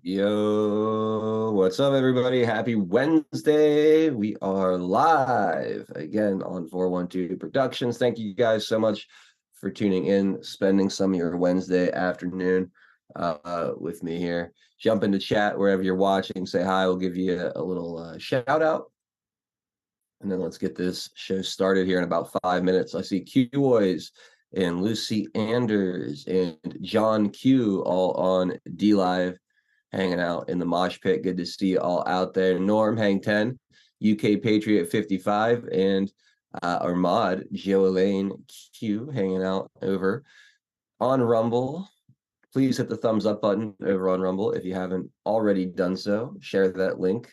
Yo, what's up, everybody? Happy Wednesday. We are live again on 412 Productions. Thank you guys so much for tuning in, spending some of your Wednesday afternoon with me here. Jump into chat wherever you're watching. Say hi. We'll give you a little shout out. And then let's get this show started here in about 5 minutes. I see Q-Boys and Lucy Anders and John Q all on D Live hanging out in the mosh pit. Good to see you all out there. Norm, hang 10, UK Patriot 55, and our mod, Joe Elaine Q, hanging out over on Rumble. Please hit the thumbs up button over on Rumble if you haven't already done so. Share that link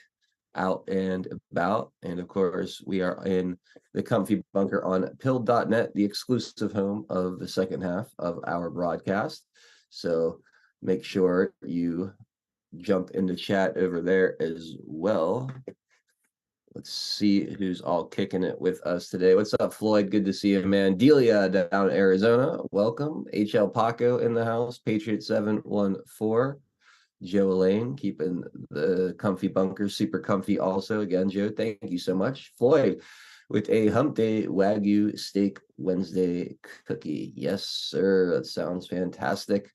out and about. And of course, we are in the comfy bunker on pilled.net, the exclusive home of the second half of our broadcast. So make sure you jump into chat over there as well. Let's see who's all kicking it with us today. What's up, Floyd? Good to see you, man. Delia down in Arizona. Welcome. HL Paco in the house. Patriot 714. Joe Elaine keeping the comfy bunker super comfy also. Again, Joe, thank you so much. Floyd with a Hump Day Wagyu Steak Wednesday cookie. Yes, sir. That sounds fantastic.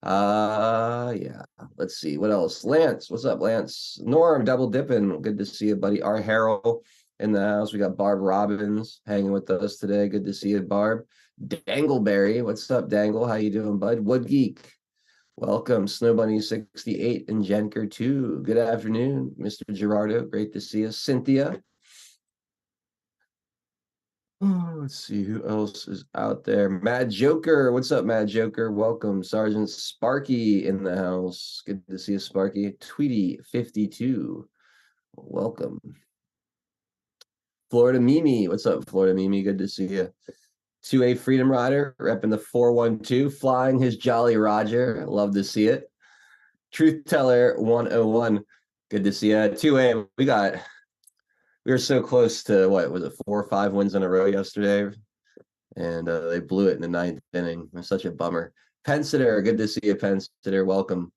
Yeah, let's see what else. Lance, what's up, Lance? Norm, double dipping. Good to see you, buddy. Our Harold in the house. We got Barb Robbins hanging with us today. Good to see you, Barb. Dangleberry, what's up, Dangle? How you doing, bud? Wood Geek, welcome. Snow Bunny 68 and Jenker 2. Good afternoon, Mr. Gerardo. Great to see you. Cynthia. Oh, let's see who else is out there. Mad Joker. What's up, Mad Joker? Welcome. Sergeant Sparky in the house. Good to see you, Sparky. Tweety 52. Welcome. Florida Mimi. What's up, Florida Mimi? Good to see you. 2A Freedom Rider, repping the 412, flying his Jolly Roger. Love to see it. Truth Teller 101. Good to see you. 2A, we were so close to what was it, 4 or 5 wins in a row yesterday, and they blew it in the 9th inning. It was such a bummer. Pensitter, good to see you, Pensitter. Welcome.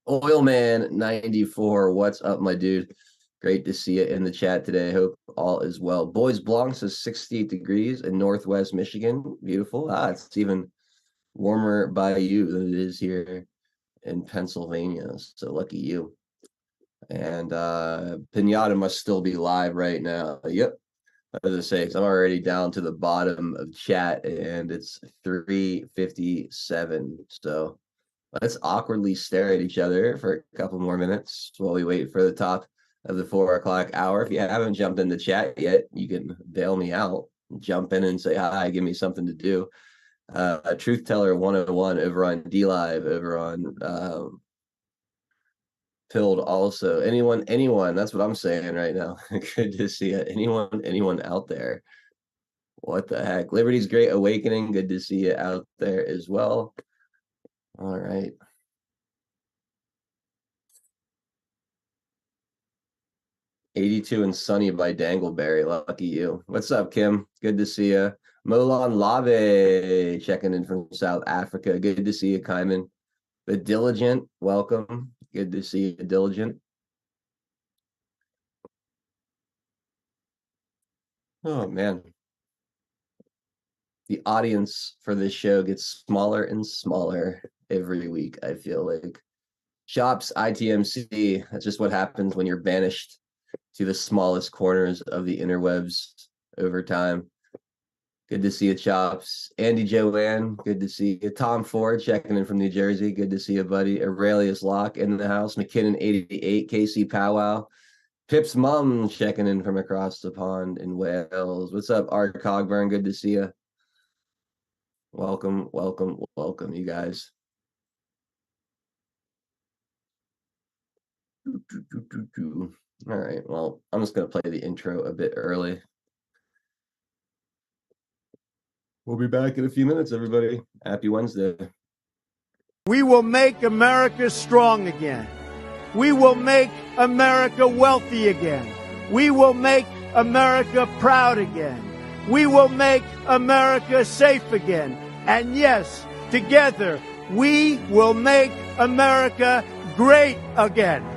Oilman 94, what's up, my dude? Great to see you in the chat today. Hope all is well. Boys Blanc says 68 degrees in Northwest Michigan. Beautiful. It's even warmer by you than it is here in Pennsylvania. So lucky you. And Pinata must still be live right now. Yep. As I say, because I'm already down to the bottom of chat and it's 3:57. So let's awkwardly stare at each other for a couple more minutes while we wait for the top of the 4 o'clock hour. If you haven't jumped in the chat yet, you can bail me out, jump in and say hi, give me something to do. Truth Teller 101 over on D Live, over on Pilled also. Anyone, that's what I'm saying right now. Good to see you. Anyone out there. What the heck? Liberty's Great Awakening. Good to see you out there as well. All right. '82 and Sunny by Dangleberry. Lucky you. What's up, Kim? Good to see you. Molan Lave checking in from South Africa. Good to see you, Kyman. The Diligent, welcome. Good to see you, Diligent. Oh, man. The audience for this show gets smaller and smaller every week, I feel like. Shops, ITMC, that's just what happens when you're banished to the smallest corners of the interwebs over time. Good to see you, Chops. Andy Joanne, good to see you. Tom Ford checking in from New Jersey. Good to see you, buddy. Aurelius Locke in the house. McKinnon 88, Casey Powwow. Pip's mom checking in from across the pond in Wales. What's up, Art Cogburn? Good to see you. Welcome, you guys. All right, well, I'm just going to play the intro a bit early. We'll be back in a few minutes, everybody. Happy Wednesday. We will make America strong again. We will make America wealthy again. We will make America proud again. We will make America safe again. And yes, together, We will make America great again.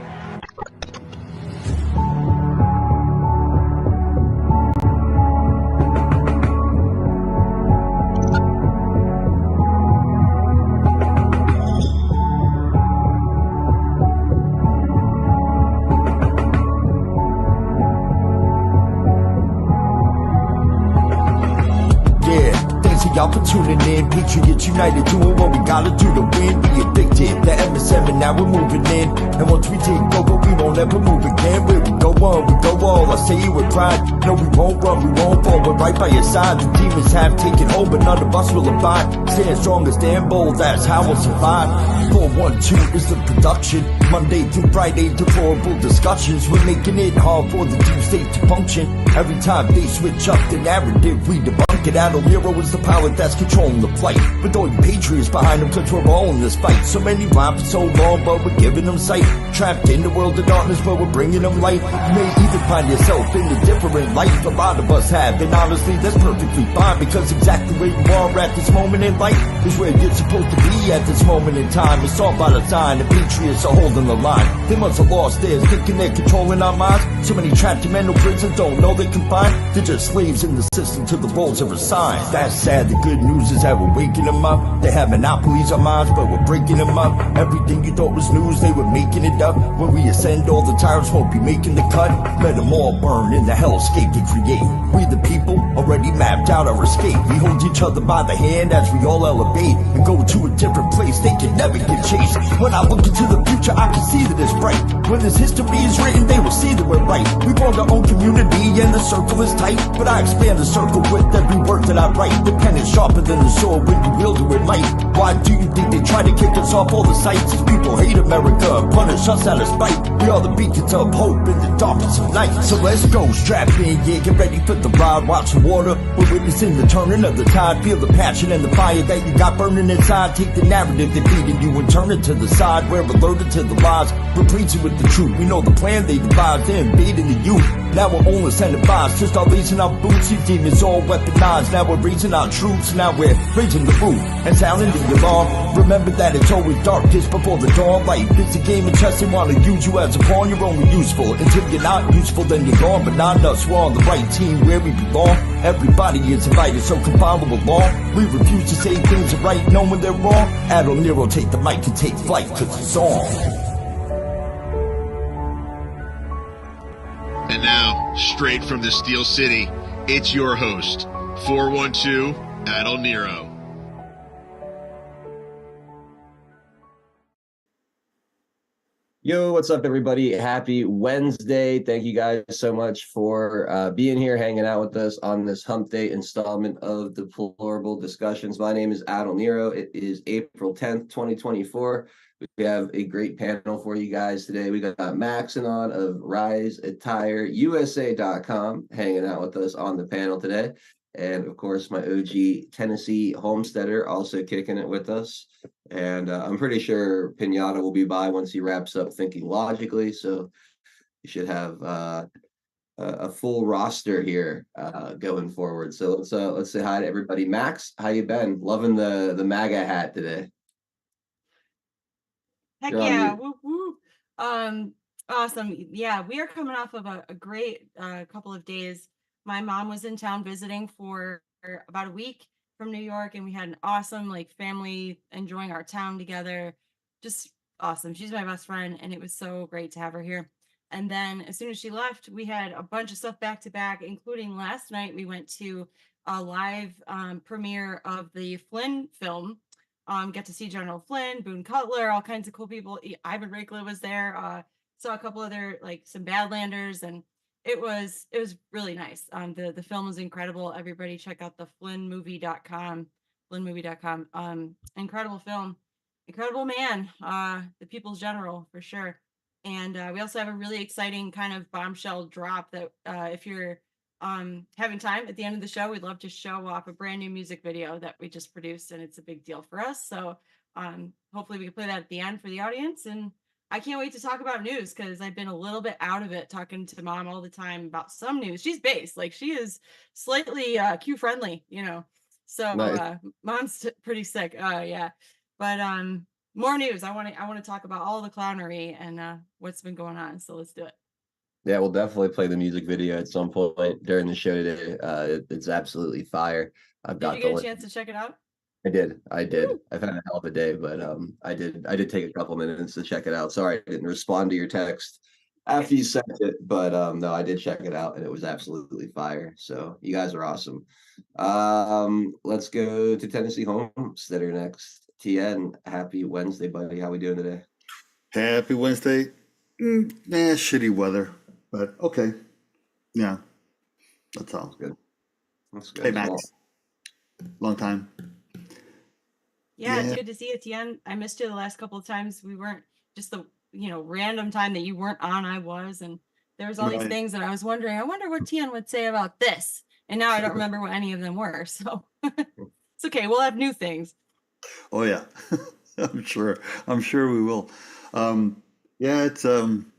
Y'all for tuning in, Patriots United, doing what we gotta do to win. Be addicted, the MSM, and now we're moving in. And once we take over, we won't ever move again. Where we go on, we go all. I say it with pride. No, we won't run, we won't fall. We're right by your side. The demons have taken hold, but none of us will abide. Stand strong and stand bold, that's how we'll survive. 412 is the production. Monday through Friday, deplorable discussions. We're making it hard for the deep state to function. Every time they switch up the narrative, we debunk it. Adult Hero is the power that's controlling the fight. With all you patriots behind them, cause we're all in this fight. So many rhyme for so long, but we're giving them sight. Trapped in the world of darkness, but we're bringing them light. You may even find yourself in a different life. A lot of us have, and honestly, that's perfectly fine. Because exactly where you are at this moment in life is where you're supposed to be at this moment in time. It's all by design, the patriots are holding the line. They must have lost theirs, thinking they're controlling our minds. So many trapped in mental prisons don't know they're confined. They're just slaves in the system till the roles are assigned. That's sad, the good news is that we're waking them up. They have monopolies on minds, but we're breaking them up. Everything you thought was news, they were making it up. When we ascend, all the tyrants won't be making the cut. Let them all burn in the hellscape they create. We the people already mapped out our escape. We hold each other by the hand as we all elevate and go to a different place. They can never get chased. When I look into the future, I can see that it's bright. When this history is written, they will see that we're right. We formed our own community and the circle is tight. But I expand the circle with every word that I write. The pen is sharper than the sword when you wield it with might. Why do you think they try to kick us off all the sites? These people hate America, punish us out of spite. We are the beacons of hope in the darkness of night. So let's go, strap in, yeah, get ready for the ride. Watch the water, we're witnessing the turning of the tide. Feel the passion and the fire that you got burning inside. Take the narrative that's feeding you and turn it to the side. We're alerted to the lies, replace it with the truth. We know the plan they devised, they're invading the youth. Now we're only incentivized to start raising our boots. These demons all weaponized. Now we're raising our troops. Now we're raising the roof and sounding the alarm. Remember that it's always darkest before the dawn. Life it's a game of chess. They want to use you as a pawn. You're only useful until you're not useful. Then you're gone. But not us. We're on the right team where we belong. Everybody is invited, so come follow along. We refuse to say things are right, knowing they're wrong. Adult Nero, take the mic and take flight, cause it's on. And now, straight from the Steel City, it's your host, 412 Adult Nero. Yo, what's up, everybody? Happy Wednesday. Thank you guys so much for being here, hanging out with us on this hump day installment of Deplorable Discussions. My name is Adult Nero. It is April 10th, 2024. We have a great panel for you guys today. We got Maxon of RiseAttireUSA.com hanging out with us on the panel today. And of course, my OG Tennessee homesteader also kicking it with us. And I'm pretty sure Pinata will be by once he wraps up Thinking Logically. So you should have a full roster here going forward. So let's say hi to everybody. Max, how you been? Loving the MAGA hat today. Heck yeah. Woo, woo. Awesome. Yeah, we are coming off of a great couple of days. My mom was in town visiting for about a week from New York, and we had an awesome family enjoying our town together. Just awesome. She's my best friend, and it was so great to have her here. And then as soon as she left, we had a bunch of stuff back to back, including last night we went to a live premiere of the Flynn film. Get to see General Flynn, Boone Cutler, all kinds of cool people. Ivan Rakela was there. Saw a couple other some Badlanders, and it was really nice. The film was incredible. Everybody check out the flynnmovie.com. Incredible film, incredible man. The people's general for sure. And we also have a really exciting kind of bombshell drop that if you're having time at the end of the show, we'd love to show off a brand new music video that we just produced, and it's a big deal for us. So hopefully we can play that at the end for the audience. And I can't wait to talk about news because I've been a little bit out of it talking to mom all the time about some news. She's based, she is slightly Q friendly, So nice. Mom's pretty sick. Yeah. But more news. I want to talk about all the clownery and what's been going on. So let's do it. Yeah, we'll definitely play the music video at some point during the show today. It's absolutely fire. I've Did you got the get a link. chance to check it out? I did. Woo! I've had a hell of a day, but I did take a couple minutes to check it out. Sorry I didn't respond to your text after Okay. you sent it, but no, I did check it out and it was absolutely fire. So you guys are awesome. Let's go to Tennessee Homesteader next. TN, happy Wednesday, buddy. How we doing today? Happy Wednesday. Shitty weather, but okay. Yeah, that's all. Good. That's good Hey, as well. Max. Long time. Yeah, it's Yeah, good to see you, Tian. I missed you the last couple of times. We weren't just the random time that you weren't on. I was, and there was all these right. things that I was wondering. I wonder what Tian would say about this, and now I don't remember what any of them were. So it's okay. We'll have new things. Oh yeah, I'm sure. I'm sure we will. Yeah, it's an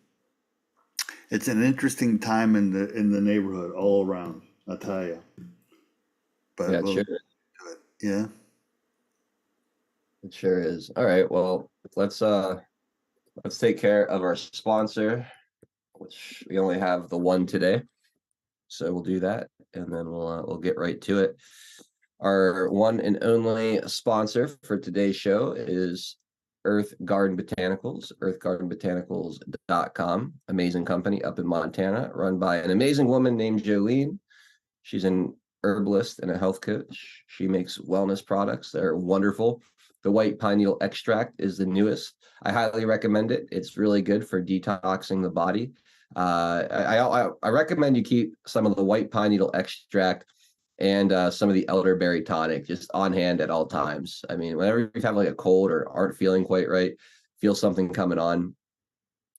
interesting time in the neighborhood all around. I'll tell you. Yeah, But it we'll sure do it. Yeah. it sure is. All right, well, let's take care of our sponsor, which we only have the one today. So we'll do that, and then we'll get right to it. Our one and only sponsor for today's show is Earth Garden Botanicals, earthgardenbotanicals.com. Amazing company up in Montana, run by an amazing woman named Jolene. She's an herbalist and a health coach. She makes wellness products that are wonderful. The white pine needle extract is the newest. I highly recommend it. It's really good for detoxing the body. I recommend you keep some of the white pine needle extract and some of the elderberry tonic just on hand at all times. I mean, whenever you have like a cold or aren't feeling quite right, feel something coming on,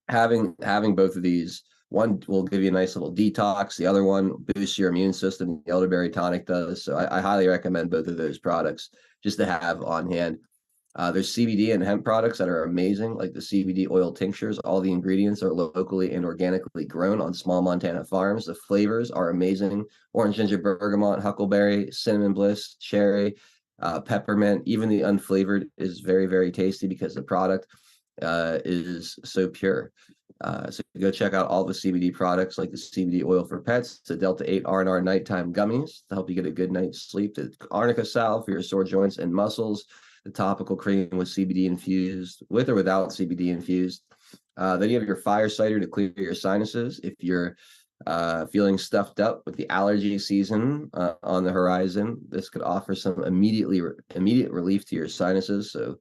having both of these, one will give you a nice little detox, the other one boosts your immune system, the elderberry tonic does. So I highly recommend both of those products just to have on hand. There's CBD and hemp products that are amazing, like the CBD oil tinctures. All the ingredients are locally and organically grown on small Montana farms. The flavors are amazing: orange ginger, bergamot, huckleberry, cinnamon bliss, cherry, peppermint. Even the unflavored is very, very tasty because the product is so pure. So go check out all the CBD products, like the CBD oil for pets, the Delta 8 R&R nighttime gummies to help you get a good night's sleep, the arnica salve for your sore joints and muscles, the topical cream with CBD infused, with or without CBD infused. Then you have your fire cider to clear your sinuses. If you're feeling stuffed up with the allergy season on the horizon, this could offer some immediate relief to your sinuses. So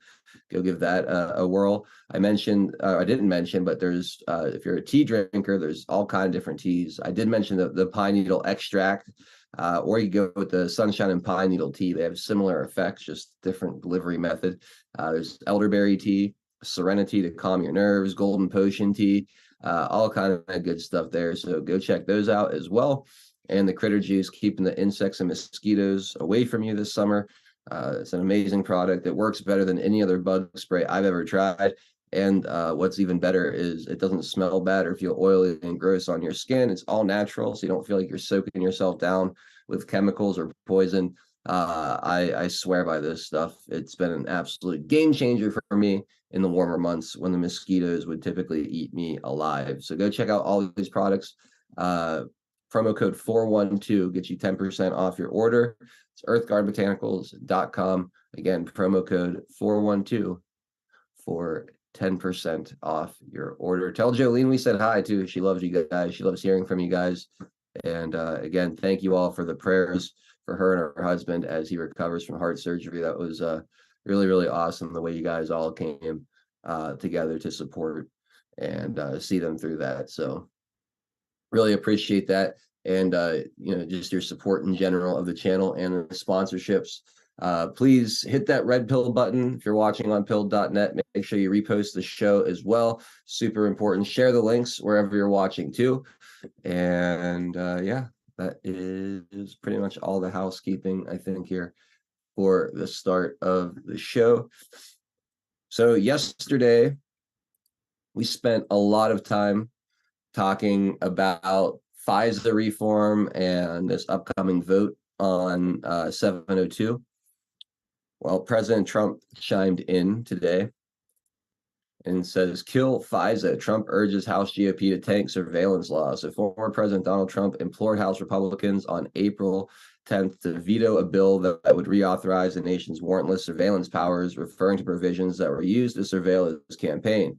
go give that a whirl. I didn't mention, but there's if you're a tea drinker, there's all kind of different teas. I did mention the pine needle extract, or you go with the sunshine and pine needle tea. They have similar effects, just different delivery method. There's elderberry tea, serenity to calm your nerves, golden potion tea, all kind of good stuff there. So go check those out as well. And the critter juice, keeping the insects and mosquitoes away from you this summer. It's an amazing product. It works better than any other bug spray I've ever tried. And what's even better is it doesn't smell bad or feel oily and gross on your skin. It's all natural, so you don't feel like you're soaking yourself down with chemicals or poison. I swear by this stuff. It's been an absolute game changer for me in the warmer months when the mosquitoes would typically eat me alive. So go check out all of these products. Promo code 412 gets you 10% off your order. It's earthguardbotanicals.com. Again, promo code 412 for 10% off your order. Tell Jolene we said hi too. She loves you guys. She loves hearing from you guys. And again, thank you all for the prayers for her and her husband as he recovers from heart surgery. That was really, really awesome the way you guys all came together to support and see them through that. So really appreciate that. And just your support in general of the channel and the sponsorships. Please hit that red pill button if you're watching on pilled.net. Make sure you repost the show as well. Super important. Share the links wherever you're watching too. And yeah, that is pretty much all the housekeeping I think here for the start of the show. So yesterday we spent a lot of time talking about FISA reform and this upcoming vote on 702. Well, President Trump chimed in today and says, kill FISA. Trump urges House GOP to tank surveillance laws. So former President Donald Trump implored House Republicans on April 10th to veto a bill that would reauthorize the nation's warrantless surveillance powers, referring to provisions that were used to surveil his campaign.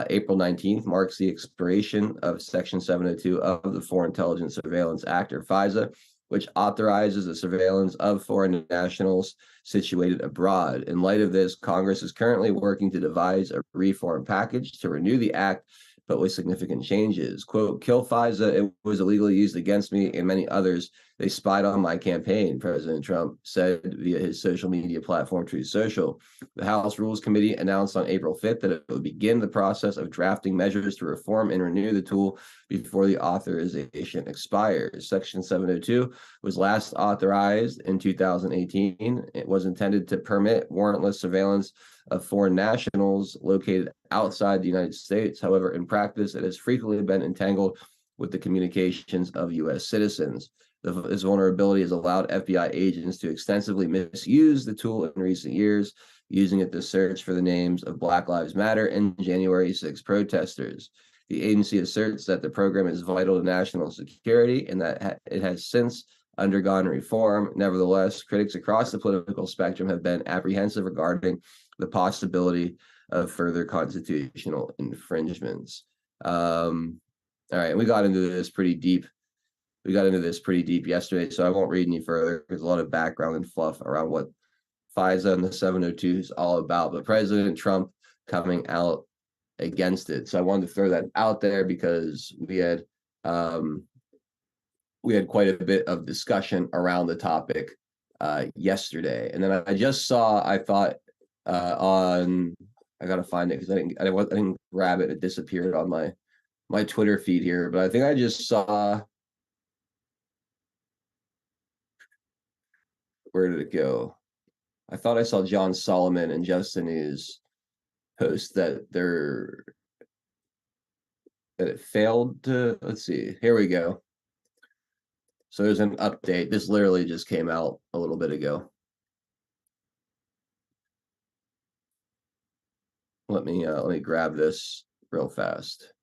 April 19th marks the expiration of Section 702 of the Foreign Intelligence Surveillance Act, or FISA, which authorizes the surveillance of foreign nationals situated abroad. In light of this, Congress is currently working to devise a reform package to renew the act, but with significant changes. Quote, kill FISA, it was illegally used against me and many others. They spied on my campaign, President Trump said via his social media platform, Truth Social. The House Rules Committee announced on April 5th that it would begin the process of drafting measures to reform and renew the tool before the authorization expires. Section 702 was last authorized in 2018. It was intended to permit warrantless surveillance of foreign nationals located outside the United States. However, in practice, it has frequently been entangled with the communications of U.S. citizens. This vulnerability has allowed FBI agents to extensively misuse the tool in recent years, using it to search for the names of Black Lives Matter and January 6 protesters. The agency asserts that the program is vital to national security and that it has since undergone reform. Nevertheless, critics across the political spectrum have been apprehensive regarding the possibility of further constitutional infringements. All right, we got into this pretty deep. We got into this pretty deep yesterday, so I won't read any further. There's a lot of background and fluff around what FISA and the 702 is all about. But President Trump coming out against it. So I wanted to throw that out there because we had quite a bit of discussion around the topic yesterday. And then I just saw, I thought on, I gotta find it because I didn't grab it. It disappeared on my Twitter feed here, but I think I just saw, where did it go? I thought I saw John Solomon and Just the News post that it failed to, let's see, here we go. So there's an update. This literally just came out a little bit ago. Let me grab this real fast.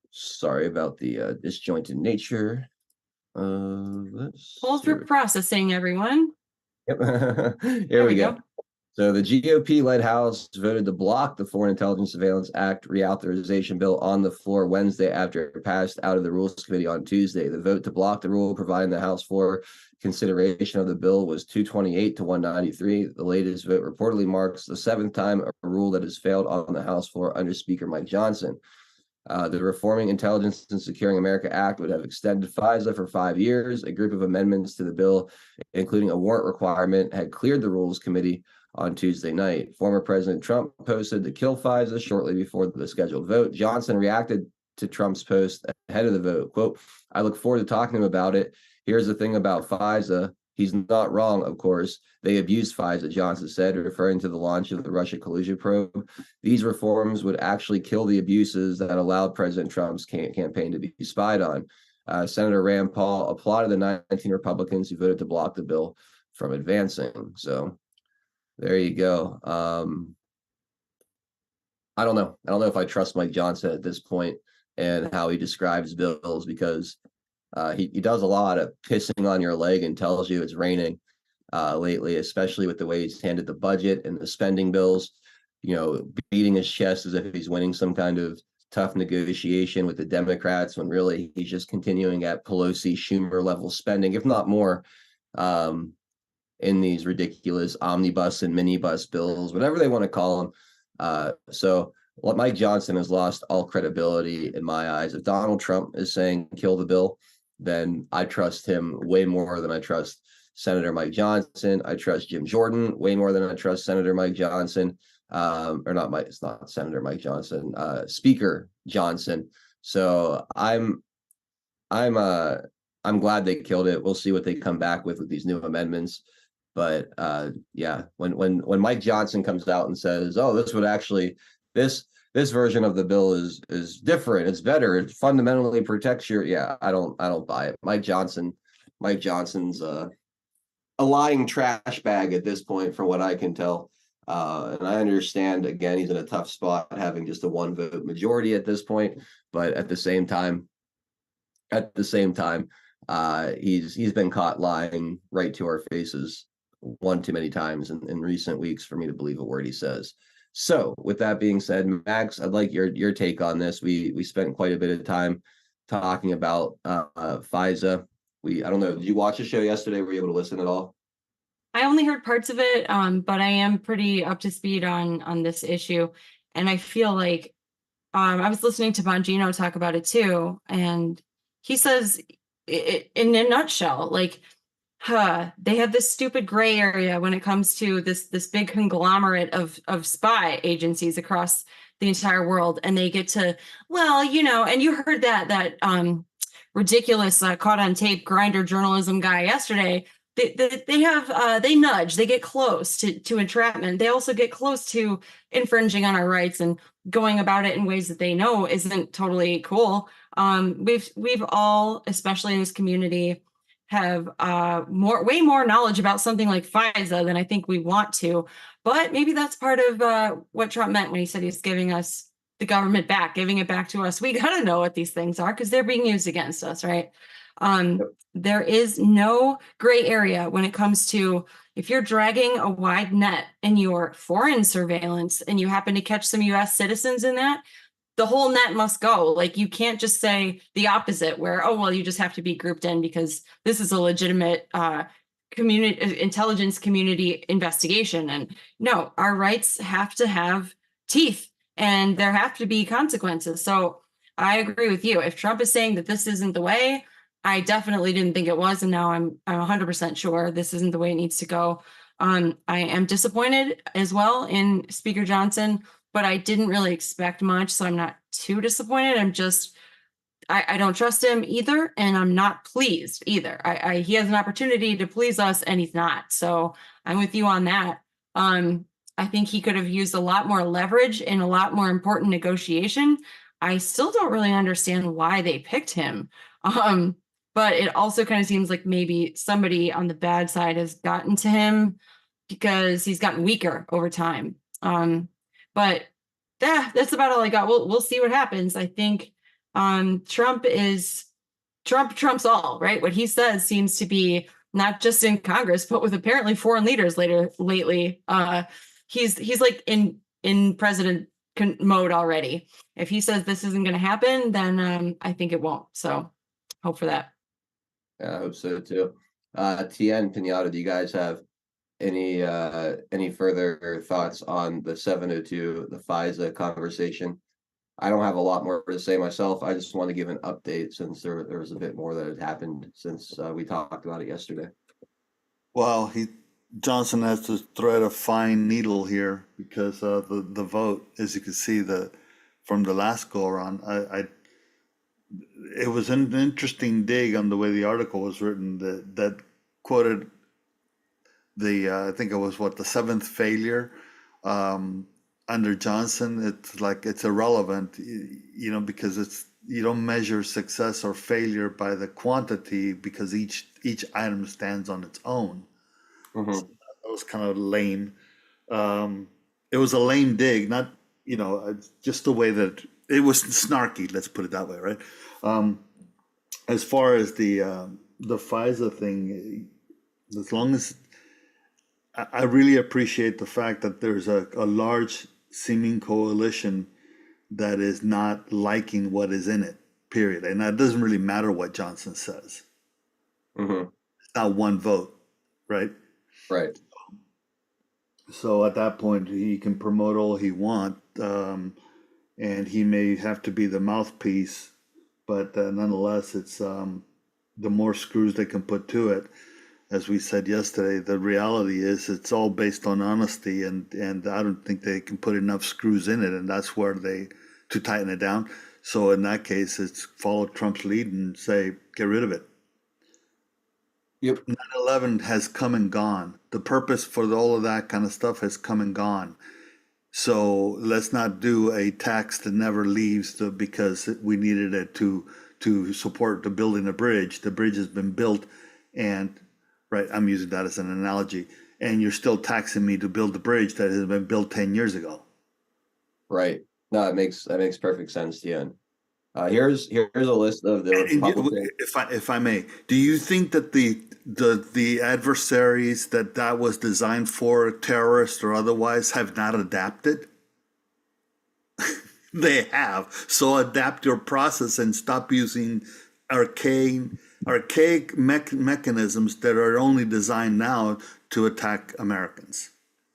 Sorry about the disjointed nature of this. Hold for processing, everyone. Yep. Here we go. So the GOP-led House voted to block the Foreign Intelligence Surveillance Act reauthorization bill on the floor Wednesday after it passed out of the Rules Committee on Tuesday. The vote to block the rule providing the House floor consideration of the bill was 228 to 193. The latest vote reportedly marks the seventh time a rule that has failed on the House floor under Speaker Mike Johnson. The Reforming Intelligence and Securing America Act would have extended FISA for 5 years. A group of amendments to the bill, including a warrant requirement, had cleared the Rules Committee on Tuesday night. Former President Trump posted to kill FISA shortly before the scheduled vote. Johnson reacted to Trump's post ahead of the vote. Quote, I look forward to talking to him about it. Here's the thing about FISA. He's not wrong, of course. They abused FISA, Johnson said, referring to the launch of the Russia collusion probe. These reforms would actually kill the abuses that allowed President Trump's campaign to be spied on. Senator Rand Paul applauded the 19 Republicans who voted to block the bill from advancing. So there you go. I don't know. I don't know if I trust Mike Johnson at this point and how he describes bills, because he does a lot of pissing on your leg and tells you it's raining lately, especially with the way he's handled the budget and the spending bills, you know, beating his chest as if he's winning some kind of tough negotiation with the Democrats, when really he's just continuing at Pelosi, Schumer level spending, if not more, in these ridiculous omnibus and minibus bills, whatever they want to call them. So Mike Johnson has lost all credibility in my eyes. If Donald Trump is saying kill the bill, then I trust him way more than I trust Senator Mike Johnson. I trust Jim Jordan way more than I trust Senator Mike Johnson. Or not Mike, it's not Senator Mike Johnson, Speaker Johnson. So I'm glad they killed it. We'll see what they come back with these new amendments. But yeah, when Mike Johnson comes out and says, "Oh, this would actually this version of the bill is different. It's better. It fundamentally protects your," yeah, I don't buy it. Mike Johnson's a lying trash bag at this point, from what I can tell. And I understand, again, he's in a tough spot having just a 1 vote majority at this point, but at the same time, he's been caught lying right to our faces one too many times in recent weeks for me to believe a word he says. So, with that being said, Max, I'd like your take on this. We spent quite a bit of time talking about FISA. I don't know. Did you watch the show yesterday? Were you able to listen at all? I only heard parts of it, but I am pretty up to speed on this issue, and I feel like I was listening to Bongino talk about it too, and he says in a nutshell, like, they have this stupid gray area when it comes to this big conglomerate of spy agencies across the entire world, and they get to, well, and you heard that ridiculous caught on tape grinder journalism guy yesterday. They nudge, they get close to entrapment. They also get close to infringing on our rights and going about it in ways that they know isn't totally cool. We've all, especially in this community, have way more knowledge about something like FISA than I think we want to. But maybe that's part of what Trump meant when he said he's giving us the government back, giving it back to us. We got to know what these things are because they're being used against us, right? There is no gray area when it comes to, if you're dragging a wide net in your foreign surveillance and you happen to catch some US citizens in that, the whole net must go. Like, you can't just say the opposite where, oh, well, you just have to be grouped in because this is a legitimate intelligence community investigation. And no, our rights have to have teeth and there have to be consequences. So I agree with you. If Trump is saying that this isn't the way, I definitely didn't think it was. And now I'm 100% sure this isn't the way it needs to go. I am disappointed as well in Speaker Johnson, but I didn't really expect much. So I'm not too disappointed. I don't trust him either. And I'm not pleased either. He has an opportunity to please us and he's not. So I'm with you on that. I think he could have used a lot more leverage in a lot more important negotiation. I still don't really understand why they picked him. But it also kind of seems like maybe somebody on the bad side has gotten to him because he's gotten weaker over time. But that's about all I got. We'll see what happens. I think trumps all, right? What he says seems to be not just in Congress, but with apparently foreign leaders lately. He's like in president mode already. If he says this isn't going to happen, then I think it won't. So hope for that. Yeah, I hope so too. Tien, Pinata, do you guys have any further thoughts on the 702, the FISA conversation? I don't have a lot more to say myself. I just want to give an update since there was a bit more that had happened since we talked about it yesterday. Well, Johnson has to thread a fine needle here because the vote, as you can see, from the last go around, it was an interesting dig on the way the article was written that quoted I think it was the seventh failure under Johnson. It's like it's irrelevant, because you don't measure success or failure by the quantity because each item stands on its own. Mm-hmm. So that was kind of lame. It was a lame dig, not just the way that it was snarky. Let's put it that way, right? As far as the FISA thing, as long as I really appreciate the fact that there's a large seeming coalition that is not liking what is in it, period. And that doesn't really matter what Johnson says. Mm-hmm. It's not one vote, right? Right. So at that point, he can promote all he wants, and he may have to be the mouthpiece, but nonetheless, it's the more screws they can put to it. As we said yesterday, the reality is it's all based on honesty, and I don't think they can put enough screws in it, and that's where to tighten it down. So in that case, it's follow Trump's lead and say, get rid of it. Yep. 9/11 has come and gone. The purpose for all of that kind of stuff has come and gone. So let's not do a tax that never leaves because we needed it to support the building a bridge. The bridge has been built, and right? I'm using that as an analogy, and you're still taxing me to build the bridge that has been built 10 years ago. Right. No, that makes perfect sense, Ian. Here's a list of the Republican. If I may, do you think that the adversaries that was designed for, terrorists or otherwise, have not adapted? They have. So adapt your process and stop using archaic mechanisms that are only designed now to attack Americans.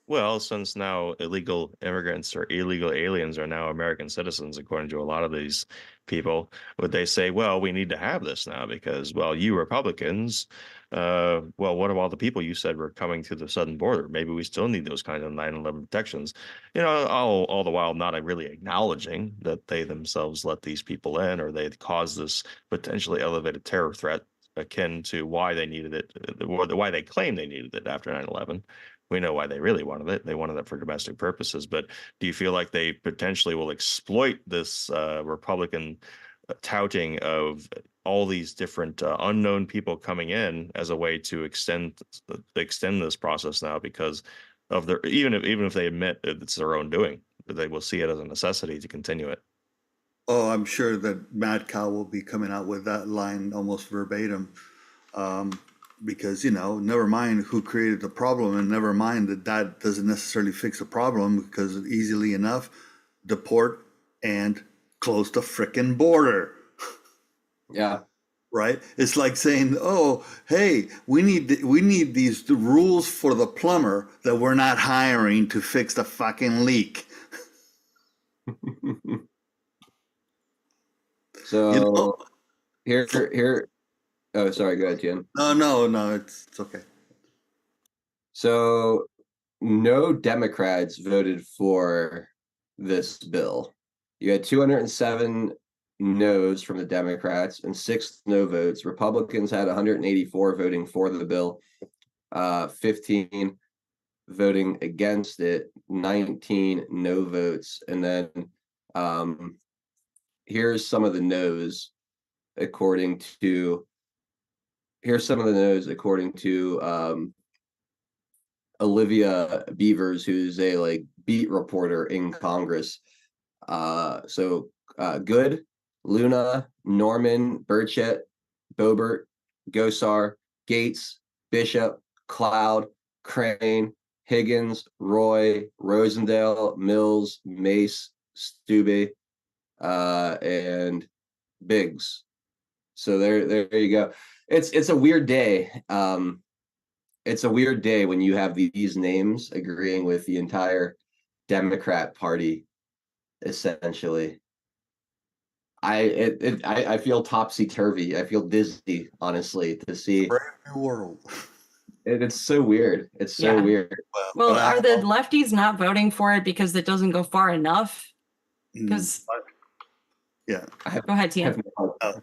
Well, since now illegal immigrants or illegal aliens are now American citizens, according to a lot of these people, would they say, well, we need to have this now because, well, you Republicans, well, what about the people you said were coming through the southern border? Maybe we still need those kind of 9/11 protections. All the while not really acknowledging that they themselves let these people in or they caused this potentially elevated terror threat akin to why they needed it, why they claim they needed it after 9/11. We know why they really wanted it. They wanted it for domestic purposes. But do you feel like they potentially will exploit this Republican touting of all these different unknown people coming in as a way to extend this process now because of their even if they admit it's their own doing, they will see it as a necessity to continue it. Oh, I'm sure that Mad Cow will be coming out with that line almost verbatim. Because, never mind who created the problem and never mind that doesn't necessarily fix the problem because easily enough, deport and close the frickin' border. Yeah. Right? It's like saying, oh, hey, we need these rules for the plumber that we're not hiring to fix the fucking leak. So here. Oh, sorry. Go ahead, Jim. No, it's okay. So no Democrats voted for this bill. You had 207 no's from the Democrats and 6 no votes. Republicans had 184 voting for the bill, 15 voting against it, 19 no votes. And then here's some of the no's according to Olivia Beavers, who's a beat reporter in Congress. Good, Luna, Norman, Burchett, Boebert, Gosar, Gates, Bishop, Cloud, Crane, Higgins, Roy, Rosendale, Mills, Mace, Stube, and Biggs. So there you go. It's a weird day. It's a weird day when you have these names agreeing with the entire Democrat Party, essentially. I feel topsy-turvy. I feel dizzy, honestly, to see. Brave new world. It's so weird. It's so weird. Well, are the lefties not voting for it because it doesn't go far enough? Because yeah, go ahead, Tian.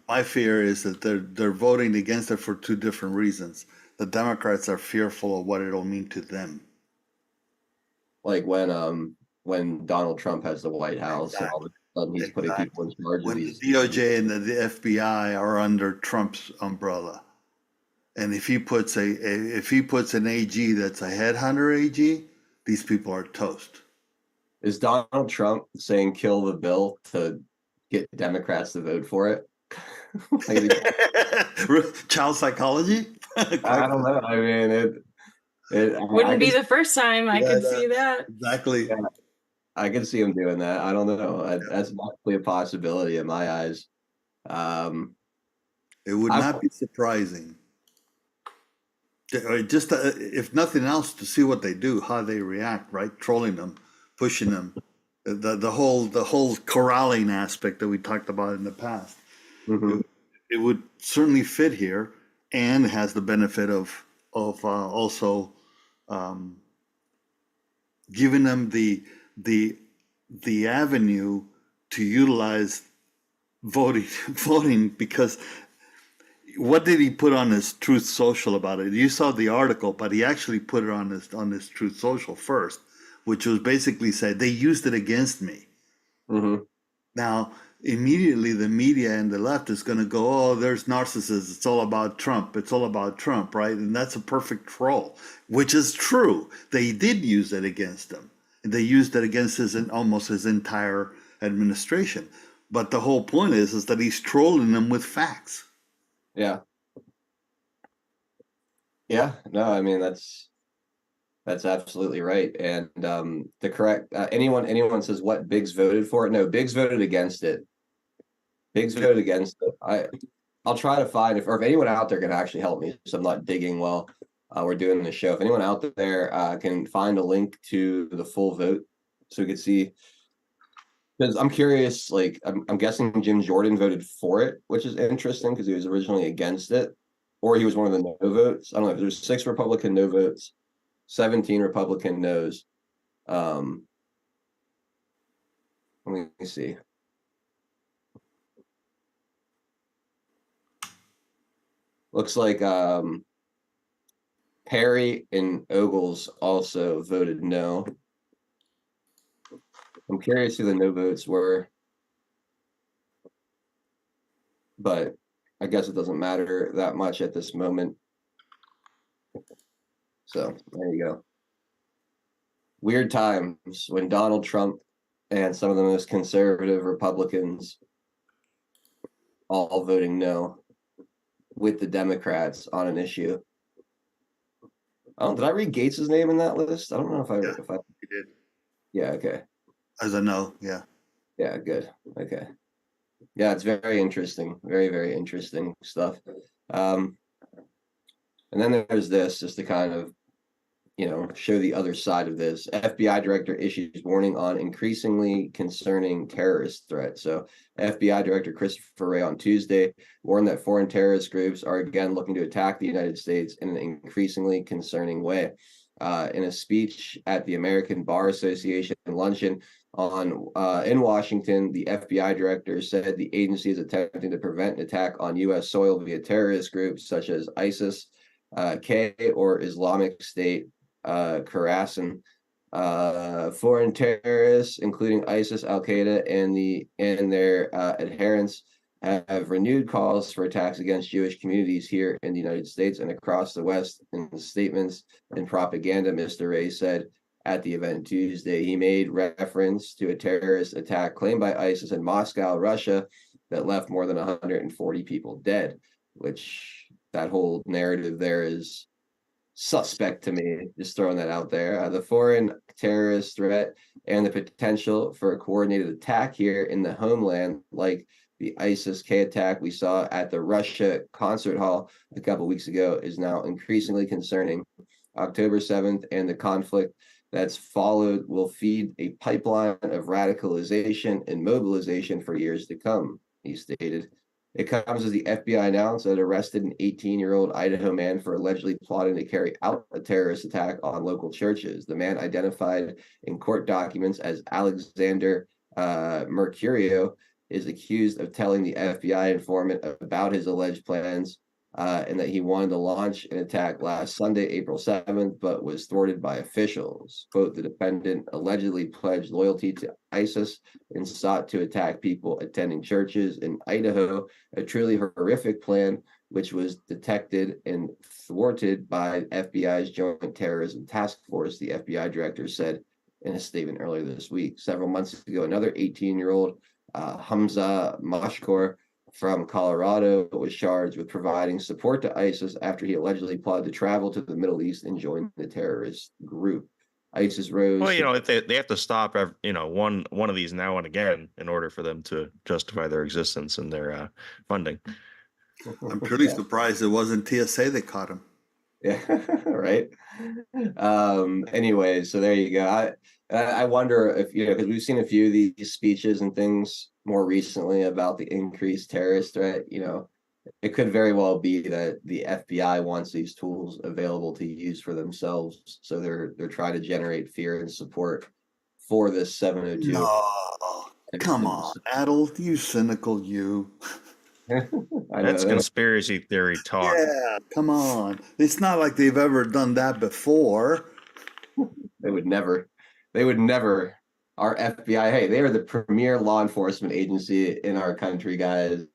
my fear is that they're voting against it for 2 different reasons. The Democrats are fearful of what it'll mean to them. Like when Donald Trump has the White House, and all of a sudden he's putting people in charge of these. The DOJ and the FBI are under Trump's umbrella, and if he puts an AG that's a headhunter AG, these people are toast. Is Donald Trump saying kill the bill to get Democrats to vote for it? Child psychology? I don't know. I mean, it wouldn't be the first time. I could see that. Exactly. Yeah, I can see him doing that. I don't know. That's definitely a possibility in my eyes. It would not be surprising. Just if nothing else, to see what they do, how they react, right? Trolling them, pushing them, the whole corralling aspect that we talked about in the past. Mm-hmm. It would certainly fit here, and has the benefit of also giving them the avenue to utilize voting because. What did he put on his Truth Social about it? You saw the article, but he actually put it on his Truth Social first, which was basically said they used it against me. Mm-hmm. Now, immediately the media and the left is going to go, oh, there's narcissists. It's all about Trump. It's all about Trump, right? And that's a perfect troll, which is true. They did use it against him. They used it against almost his entire administration. But the whole point is that he's trolling them with facts. Yeah. Yeah. No, I mean, that's absolutely right. And the correct anyone says what Biggs voted for it. No, Biggs voted against it. Biggs voted against it. I'll try to find if anyone out there can actually help me, so I'm not digging while we're doing the show. If anyone out there can find a link to the full vote so we could see, because I'm curious, like I'm guessing Jim Jordan voted for it, which is interesting because he was originally against it, or he was one of the no votes. I don't know. There's 6 Republican no votes, 17 Republican no's. Let me see. Looks like Perry and Ogles also voted no. I'm curious who the no votes were, but I guess it doesn't matter that much at this moment. So there you go. Weird times when Donald Trump and some of the most conservative Republicans all voting no with the Democrats on an issue. Did I read Gates's name in that list? I don't know if I You did. Yeah, okay. As a no, yeah. Yeah, good. Okay. Yeah, it's very interesting. Very, very interesting stuff. And then there's this, just to kind of, show the other side of this. FBI director issues warning on increasingly concerning terrorist threat. So FBI Director Christopher Wray on Tuesday warned that foreign terrorist groups are again looking to attack the United States in an increasingly concerning way. In a speech at the American Bar Association luncheon in Washington, the FBI director said the agency is attempting to prevent an attack on U.S. soil via terrorist groups such as ISIS, K, or Islamic State, Khorasan. Foreign terrorists, including ISIS, Al Qaeda, and their adherents, have renewed calls for attacks against Jewish communities here in the United States and across the West. In statements and propaganda, Mr. Wray said at the event Tuesday, he made reference to a terrorist attack claimed by ISIS in Moscow, Russia, that left more than 140 people dead, which that whole narrative there is suspect to me, just throwing that out there. The foreign terrorist threat and the potential for a coordinated attack here in the homeland, like the ISIS-K attack we saw at the Russia concert hall a couple weeks ago, is now increasingly concerning. October 7th and the conflict that's followed will feed a pipeline of radicalization and mobilization for years to come, he stated. It comes as the FBI announced that it arrested an 18-year-old Idaho man for allegedly plotting to carry out a terrorist attack on local churches. The man, identified in court documents as Alexander Mercurio, is accused of telling the FBI informant about his alleged plans and that he wanted to launch an attack last Sunday, April 7th, but was thwarted by officials. Quote, the defendant allegedly pledged loyalty to ISIS and sought to attack people attending churches in Idaho, a truly horrific plan, which was detected and thwarted by FBI's Joint Terrorism Task Force, the FBI director said in a statement earlier this week. Several months ago, another 18-year-old, Hamza Mashkour, from Colorado, was charged with providing support to ISIS after he allegedly plotted to travel to the Middle East and join the terrorist group. ISIS rose. Well, if they have to stop, one of these now and again in order for them to justify their existence and their funding. I'm pretty surprised it wasn't TSA that caught him. Yeah, right. Anyway, so there you go. I wonder if, because we've seen a few of these speeches and things more recently about the increased terrorist threat. It could very well be that the FBI wants these tools available to use for themselves, so they're trying to generate fear and support for this 702. No, come on, Adel, you cynical you. That's conspiracy theory talk. Yeah, come on. It's not like they've ever done that before. They would never. our FBI, hey, they are the premier law enforcement agency in our country, guys.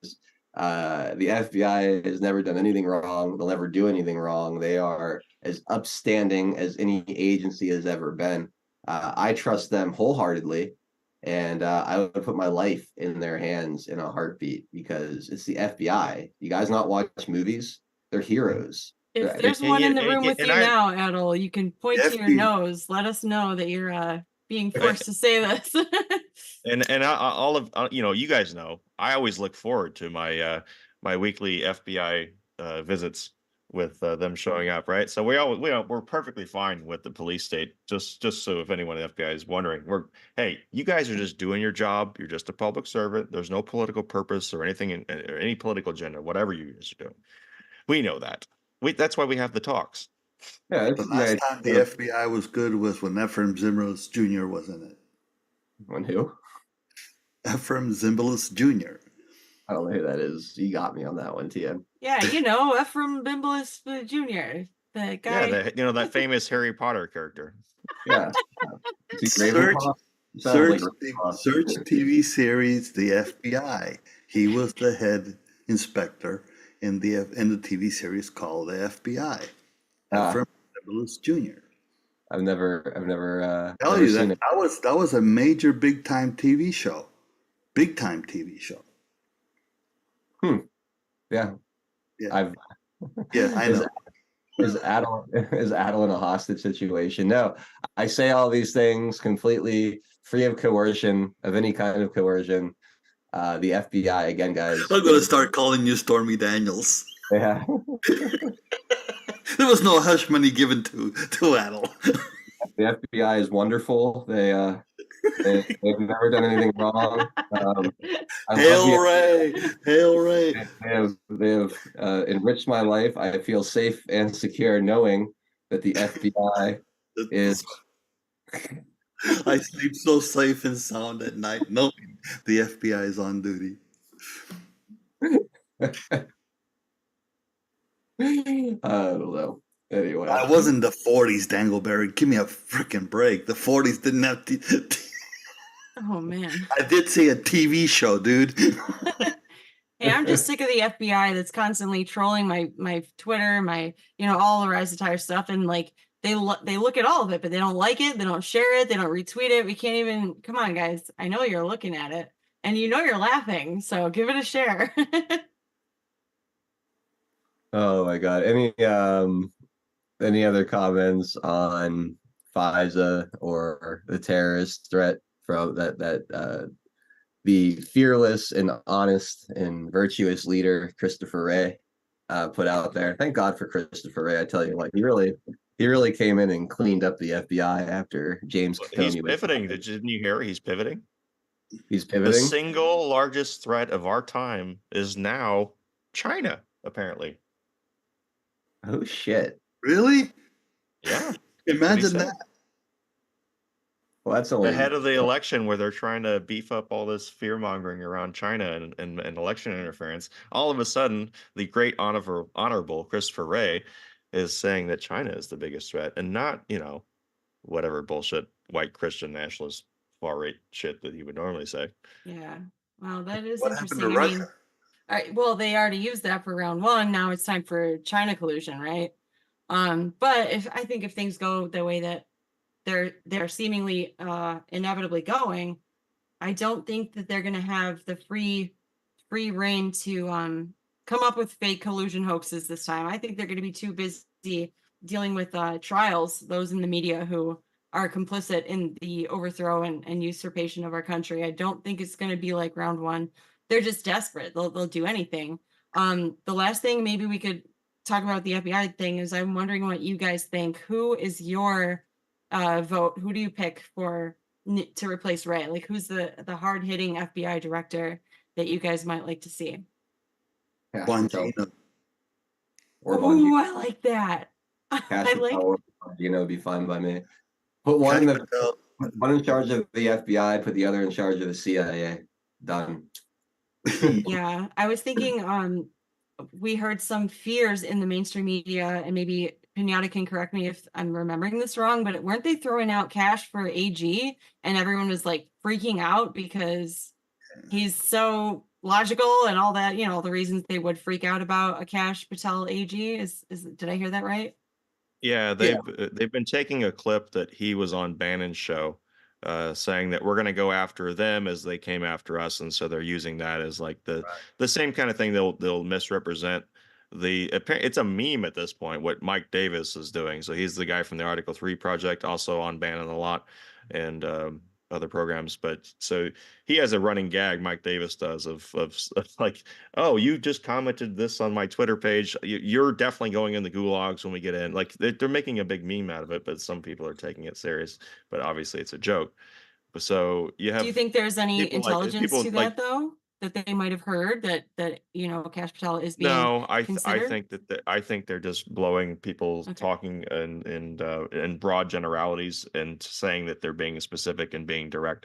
The FBI has never done anything wrong. They'll never do anything wrong. They are as upstanding as any agency has ever been. I trust them wholeheartedly, and I would put my life in their hands in a heartbeat because it's the FBI. You guys not watch movies? They're heroes. If there's one in the room with you now, Adel, you can point to your nose. Let us know that you're being forced to say this. And all of you guys know, I always look forward to my my weekly FBI visits with them showing up, right? So we're perfectly fine with the police state. Just so if anyone at the FBI is wondering, hey, you guys are just doing your job. You're just a public servant. There's no political purpose or anything or any political agenda, whatever you guys are doing. We know that. That's why we have the talks. Yeah, The last time the FBI was good was when Ephraim Zimbalist Jr. was in it. When who? Ephraim Zimbalist Jr. I don't know who that is. You got me on that one, TM. Yeah, Ephraim Zimbalist Jr., the guy. Yeah, that famous Harry Potter character. Yeah. Search TV series The FBI. He was the head inspector in the TV series called The FBI. Ephraim Zimbalist Jr. I've never tell you that was a major big time TV show. Big time TV show. Yeah. I know. Is Adel in a hostage situation? No, I say all these things completely free of coercion, of any kind of coercion. The FBI, again, guys. I'm going to start calling you Stormy Daniels. Yeah. There was no hush money given to Adel. The FBI is wonderful. They've never done anything wrong. Hail Ray! Hail Ray! They have enriched my life. I feel safe and secure knowing that the FBI is. I sleep so safe and sound at night knowing the FBI is on duty. I don't know. Anyway, I was in the 40s, Dangleberry. Give me a freaking break. The 40s didn't have. Oh man! I did see a TV show, dude. Hey, I'm just sick of the FBI that's constantly trolling my Twitter, my all the Rise to Tire stuff, and like they look at all of it, but they don't like it, they don't share it, they don't retweet it. We can't even. Come on, guys! I know you're looking at it, and you're laughing, so give it a share. Oh my God! Any other comments on FISA or the terrorist threat from that the fearless and honest and virtuous leader Christopher Wray put out there? Thank God for Christopher Wray. I tell you, like he really came in and cleaned up the FBI after James Comey. He's pivoting. Didn't you hear? He's pivoting. He's pivoting. The single largest threat of our time is now China, apparently. Oh shit! Really? Yeah. Imagine that. Well, that's only ahead of the election where they're trying to beef up all this fear mongering around China and election interference. All of a sudden, the great honorable Christopher Wray is saying that China is the biggest threat and not, whatever bullshit white Christian nationalist far right shit that he would normally say. Yeah. Well, that is what interesting. Happened to Russia? All right, well, they already used that for round one. Now it's time for China collusion, right? But I think if things go the way that they're seemingly inevitably going, I don't think that they're going to have the free reign to come up with fake collusion hoaxes this time. I think they're going to be too busy dealing with trials, those in the media who are complicit in the overthrow and usurpation of our country. I don't think it's going to be like round one. They're just desperate. They'll do anything. The last thing maybe we could talk about the FBI thing is I'm wondering what you guys think. Who is your vote? Who do you pick to replace Wray? Like who's the hard-hitting FBI director that you guys might like to see? Bongino. Oh, I like that. I like Bongino would be fine by me. Put one in charge of the FBI, put the other in charge of the CIA. Done. Yeah, I was thinking we heard some fears in the mainstream media and maybe Pinata can correct me if I'm remembering this wrong, but weren't they throwing out cash for AG and everyone was like freaking out because he's so logical and all that, all the reasons they would freak out about a Cash Patel AG. Did I hear that right? Yeah, Yeah. they've been taking a clip that he was on Bannon's show, saying that we're going to go after them as they came after us, and so they're using that as like the same kind of thing. They'll misrepresent it's a meme at this point what Mike Davis is doing. So he's the guy from the Article 3 project, also on Bannon a lot, and other programs. But so he has a running gag, Mike Davis does, of like, oh, you just commented this on my Twitter page. You're definitely going in the gulags when we get in. Like they're making a big meme out of it, but some people are taking it serious. But obviously, it's a joke. So you Do you have think there's any people like intelligence people to like that though? That they might have heard that Cash Patel is being no, I considered? think I think they're just blowing people Okay. talking in broad generalities and saying that they're being specific and being direct.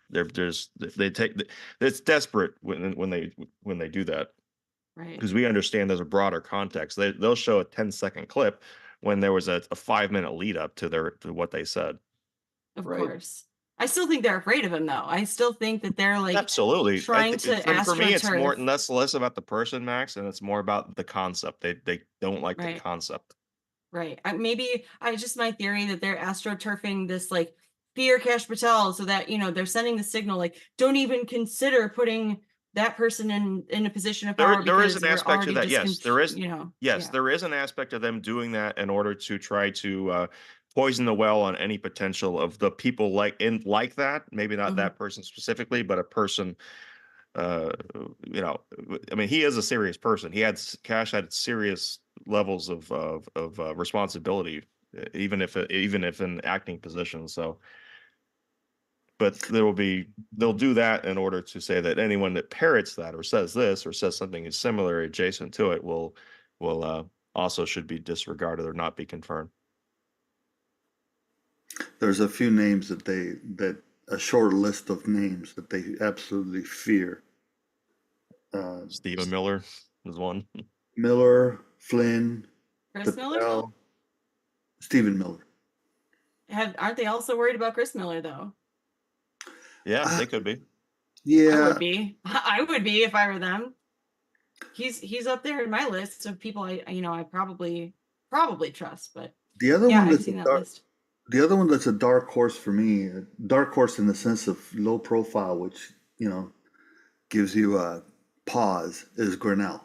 They take it's desperate when they do that. Right. Because we understand there's a broader context. They'll show a 10-second clip when there was a 5-minute lead up to what they said. Of Right. course. I still think they're afraid of him though. I still think that they're like Absolutely. trying to For me, it's more astroturf. that's less about the person, Max, and it's more about the concept. They don't like the Right. concept. Right. Maybe just my theory that they're astroturfing this like fear Cash Patel so that, they're sending the signal like, don't even consider putting that person in a position of power There is because an we're aspect to already that. just, Yes, there is. Yes, yeah. there is an aspect of them doing that in order to try to poison the well on any potential of the people like that. Maybe not Mhm. that person specifically, but a person. uh I mean, he is a serious person. Cash had serious levels of responsibility, even if in acting positions. So but they'll do that in order to say that anyone that parrots that or says this or says something similar adjacent to it will also should be disregarded or not be confirmed. There's a few names that a short list of names that they absolutely fear. Stephen Miller is one. Miller, Flynn, Chris Miller? Patel, Stephen Miller. Aren't they also worried about Chris Miller though? Yeah, they could be. I Yeah, would be. I would be if I were them. He's up there in my list of people I probably trust, but the other yeah, one I've that's a seen that dark, list. the other one that's a dark horse for me, a dark horse in the sense of low profile, which gives you a pause, is Grinnell.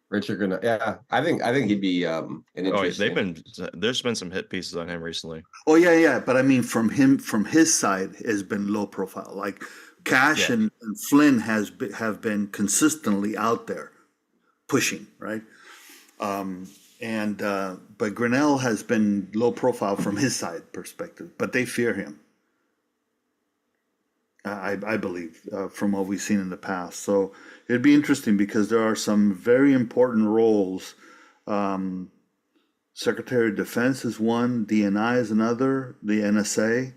Richard Grenell. Yeah, I think he'd be an Oh, interesting. there's been some hit pieces on him recently. Oh yeah, but I mean from his side has been low profile. Like Cash Yeah. and Flynn have been consistently out there pushing, right? But Grinnell has been low profile from his side perspective, but they fear him. I believe from what we've seen in the past. So it'd be interesting because there are some very important roles. Secretary of Defense is one, DNI is another, the NSA,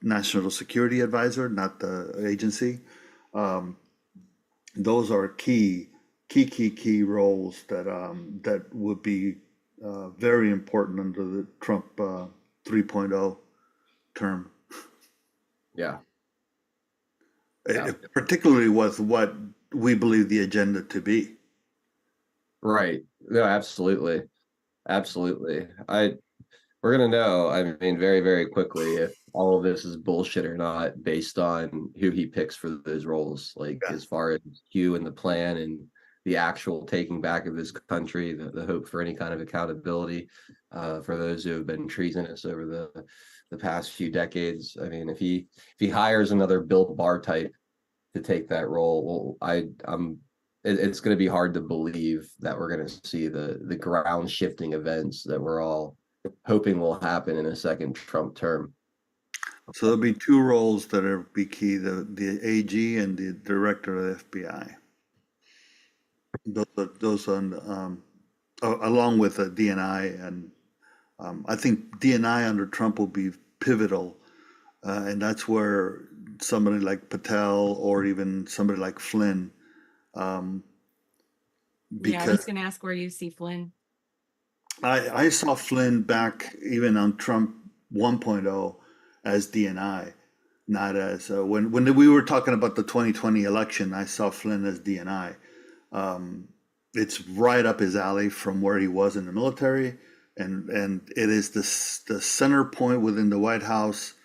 National Security Advisor, not the agency. Those are key roles that would be very important under the Trump 3.0 term. Yeah. Particularly with what we believe the agenda to be. Right. No, absolutely. Absolutely. We're gonna know, I mean, very, very quickly if all of this is bullshit or not based on who he picks for those roles. Like Yeah. as far as Hugh and the plan and the actual taking back of this country, the hope for any kind of accountability for those who have been treasonous over the past few decades. I mean, if he hires another Bill Barr type to take that role, well, it's going to be hard to believe that we're going to see the ground shifting events that we're all hoping will happen in a second Trump term. So there'll be two roles that are be key: the AG and the director of the FBI. Those on along with the DNI, and I think DNI under Trump will be pivotal, and that's where somebody like Patel or even somebody like Flynn. Yeah, I was going to ask where you see Flynn. I saw Flynn back even on Trump 1.0 as DNI, not as when we were talking about the 2020 election. I saw Flynn as DNI. It's right up his alley from where he was in the military, and it is the center point within the White House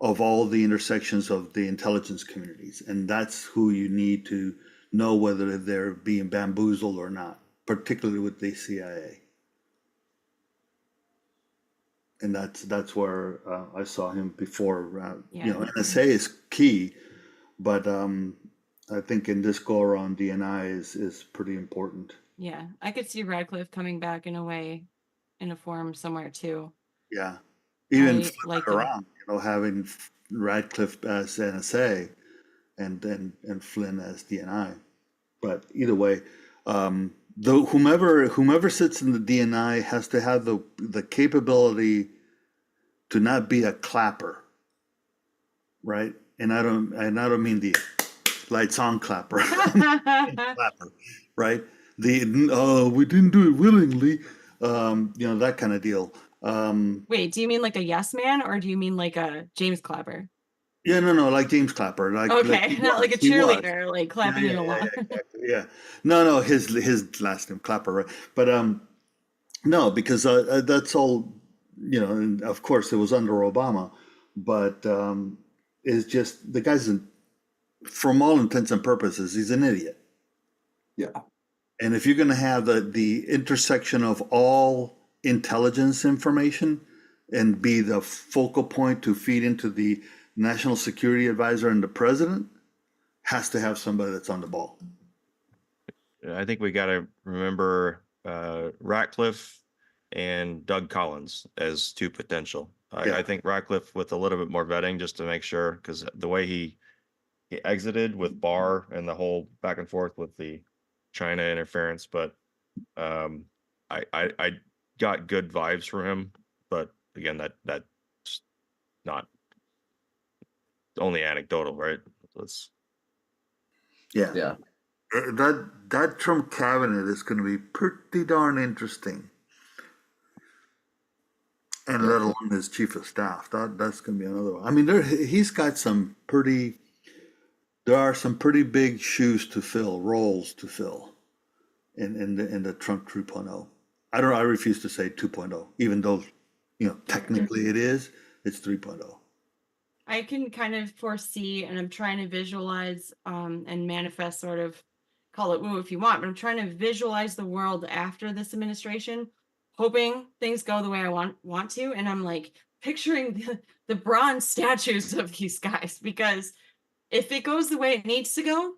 of all the intersections of the intelligence communities, and that's who you need to know whether they're being bamboozled or not, particularly with the CIA. And that's where I saw him before. You know, NSA is key, but I think in this go around, DNI is pretty important. Yeah, I could see Radcliffe coming back in a way, in a form somewhere too. Yeah, even I flip like it him. around, you know, having Radcliffe as NSA and Flynn as DNI. But either way, though whomever sits in the DNI has to have the capability to not be a clapper, right? And I don't mean the lights on clapper, clapper, right? The we didn't do it willingly, you know, that kind of deal. Wait, do you mean like a yes man, or do you mean like a James Clapper? Yeah, no, like James Clapper, like Okay, he not like a was, he was. cheerleader, like Yeah, clapping yeah, you yeah, along. yeah, exactly. Yeah. No, his last name Clapper, right? But no, because that's all, you know. And of course, it was under Obama, but it's just the guy's, from all intents and purposes, he's an idiot. Yeah. And if you're going to have the intersection of all intelligence information and be the focal point to feed into the national security advisor and the president, has to have somebody that's on the ball. I think we got to remember Ratcliffe and Doug Collins as two potential. Yeah. I think Ratcliffe with a little bit more vetting just to make sure, because the way he exited with Barr and the whole back and forth with the China interference, but I got good vibes from him. But again, that's not only anecdotal, right? Let's Yeah. Yeah. That Trump cabinet is going to be pretty darn interesting. And let alone his chief of staff. That's going to be another one. I mean, he's got some pretty. There are some pretty big shoes to fill, roles to fill, in the Trump 3.0. I refuse to say 2.0, even though, you know, technically it is. It's 3.0. I can kind of foresee, and I'm trying to visualize and manifest, sort of, call it woo if you want, but I'm trying to visualize the world after this administration, hoping things go the way I want to. And I'm like picturing the bronze statues of these guys, because if it goes the way it needs to go,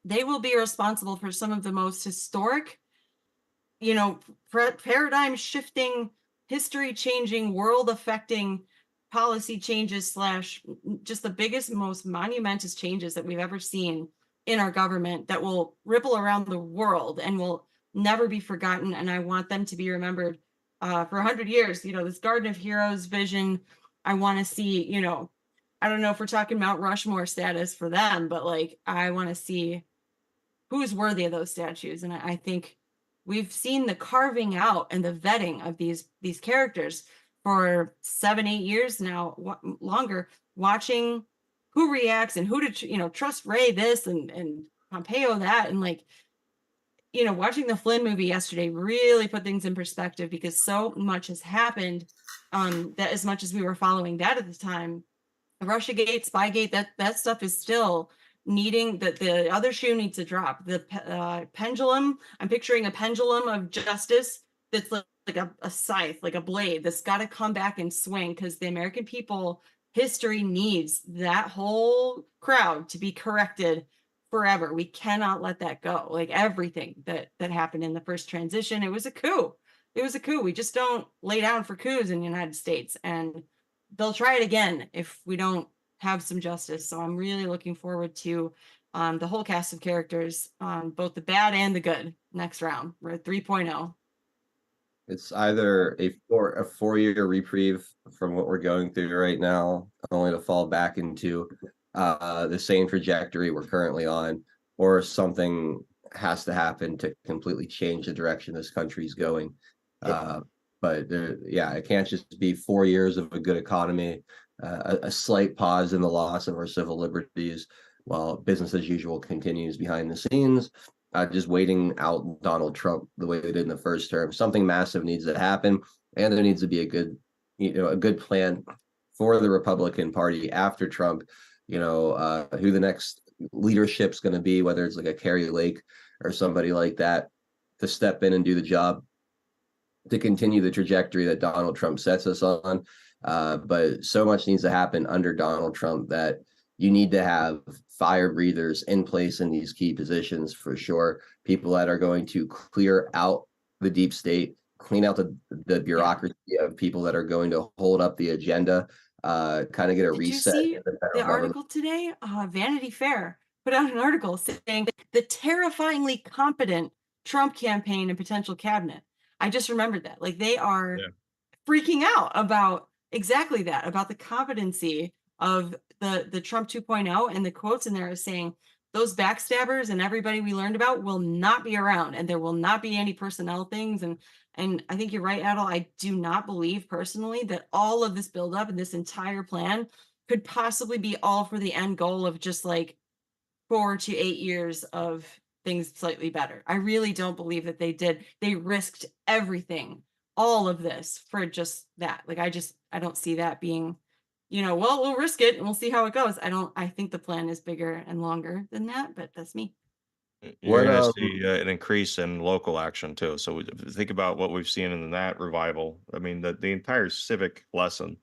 they will be responsible for some of the most historic, you know, paradigm shifting, history changing, world affecting policy changes / just the biggest, most monumentous changes that we've ever seen in our government, that will ripple around the world and will never be forgotten. And I want them to be remembered for 100 years. You know, this Garden of Heroes vision, I want to see, you know, I don't know if we're talking Mount Rushmore status for them, but like, I want to see who's worthy of those statues. And I think we've seen the carving out and the vetting of these characters for 7-8 years now, longer, watching who reacts and who to, you know, trust Ray this and Pompeo that. And like, you know, watching the Flynn movie yesterday really put things in perspective, because so much has happened, that as much as we were following that at the time, Russiagate, Spygate, that stuff is still needing, that the other shoe needs to drop. The pendulum, I'm picturing a pendulum of justice that's like a scythe, like a blade that's got to come back and swing, because the American people, history needs that whole crowd to be corrected forever. We cannot let that go. Like everything that happened in the first transition, it was a coup. It was a coup. We just don't lay down for coups in the United States, and they'll try it again if we don't have some justice. So I'm really looking forward to the whole cast of characters, both the bad and the good, next round. We're at 3.0. It's either a 4-year reprieve from what we're going through right now, only to fall back into the same trajectory we're currently on, or something has to happen to completely change the direction this country's going. Uh, but yeah, it can't just be 4 years of a good economy, a slight pause in the loss of our civil liberties while business as usual continues behind the scenes, just waiting out Donald Trump the way they did in the first term. Something massive needs to happen, and there needs to be a good plan for the Republican Party after Trump. Who the next leadership's going to be, whether it's like a Carrie Lake or somebody like that, to step in and do the job to continue the trajectory that Donald Trump sets us on. But so much needs to happen under Donald Trump that you need to have fire breathers in place in these key positions for sure. People that are going to clear out the deep state, clean out the bureaucracy of people that are going to hold up the agenda, kind of get a Did you reset see in the the federal government. article today? Vanity Fair put out an article saying the terrifyingly competent Trump campaign and potential cabinet. I just remembered that. Like they are freaking out about exactly that, about the competency of the Trump 2.0, and the quotes in there are saying those backstabbers and everybody we learned about will not be around, and there will not be any personnel things. And I think you're right, Adel. I do not believe personally that all of this buildup and this entire plan could possibly be all for the end goal of just like 4 to 8 years of things slightly better. I really don't believe that they did. They risked everything, all of this for just that. Like I don't see that being, well, we'll risk it and we'll see how it goes. I think the plan is bigger and longer than that, but that's me. You're What going to see an increase in local action too. So think about what we've seen in that revival. I mean, the entire civic lesson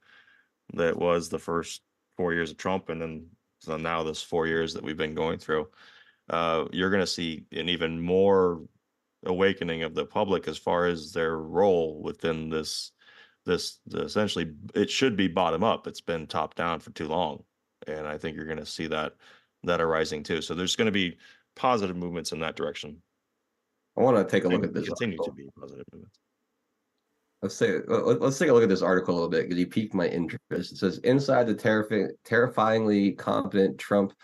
that was the first 4 years of Trump, and then so now this 4 years that we've been going through. You're going to see an even more awakening of the public as far as their role within this essentially it should be bottom up. It's been top down for too long, and I think you're going to see that arising too. So there's going to be positive movements in that direction. I want to take a look at this Continue article. to be positive movements. Let's take a look at this article a little bit because you piqued my interest. It says inside the terrifyingly competent Trump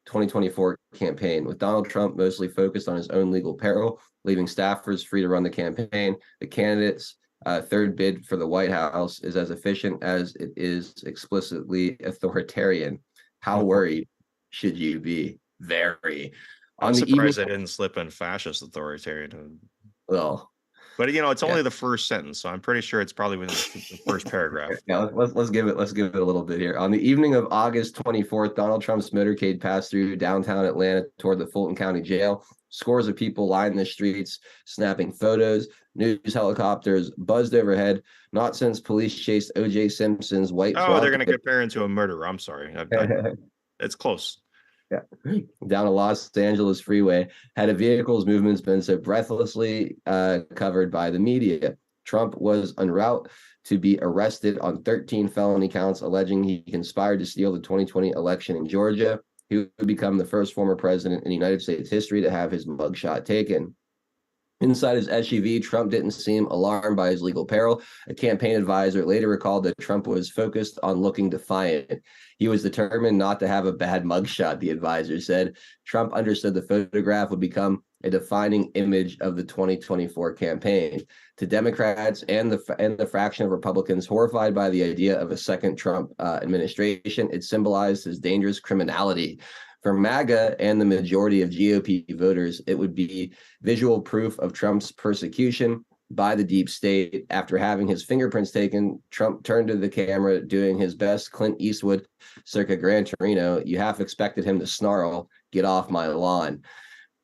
2024 campaign, with Donald Trump mostly focused on his own legal peril, leaving staffers free to run the campaign. The candidate's third bid for the White House is as efficient as it is explicitly authoritarian. How worried should you be? Very. I'm surprised they didn't slip in fascist authoritarian. Well, but it's only the first sentence, so I'm pretty sure it's probably within the first paragraph. Yeah, let's give it a little bit here. On the evening of August 24th, Donald Trump's motorcade passed through downtown Atlanta toward the Fulton County Jail. Scores of people lined the streets, snapping photos. News helicopters buzzed overhead. Not since police chased O.J. Simpson's white. Oh, they're going to compare him to a murderer. I'm sorry. It's close. Yeah, down a Los Angeles freeway, had a vehicle's movements been so breathlessly covered by the media. Trump was en route to be arrested on 13 felony counts, alleging he conspired to steal the 2020 election in Georgia. He would become the first former president in United States history to have his mugshot taken. Inside his SUV, Trump didn't seem alarmed by his legal peril. A campaign advisor later recalled that Trump was focused on looking defiant. He was determined not to have a bad mugshot, the advisor said. Trump understood the photograph would become a defining image of the 2024 campaign. To Democrats and the fraction of Republicans horrified by the idea of a second Trump administration, it symbolized his dangerous criminality. For MAGA and the majority of GOP voters, it would be visual proof of Trump's persecution by the deep state. After having his fingerprints taken, Trump turned to the camera doing his best Clint Eastwood circa Gran Torino. You half expected him to snarl, "Get off my lawn."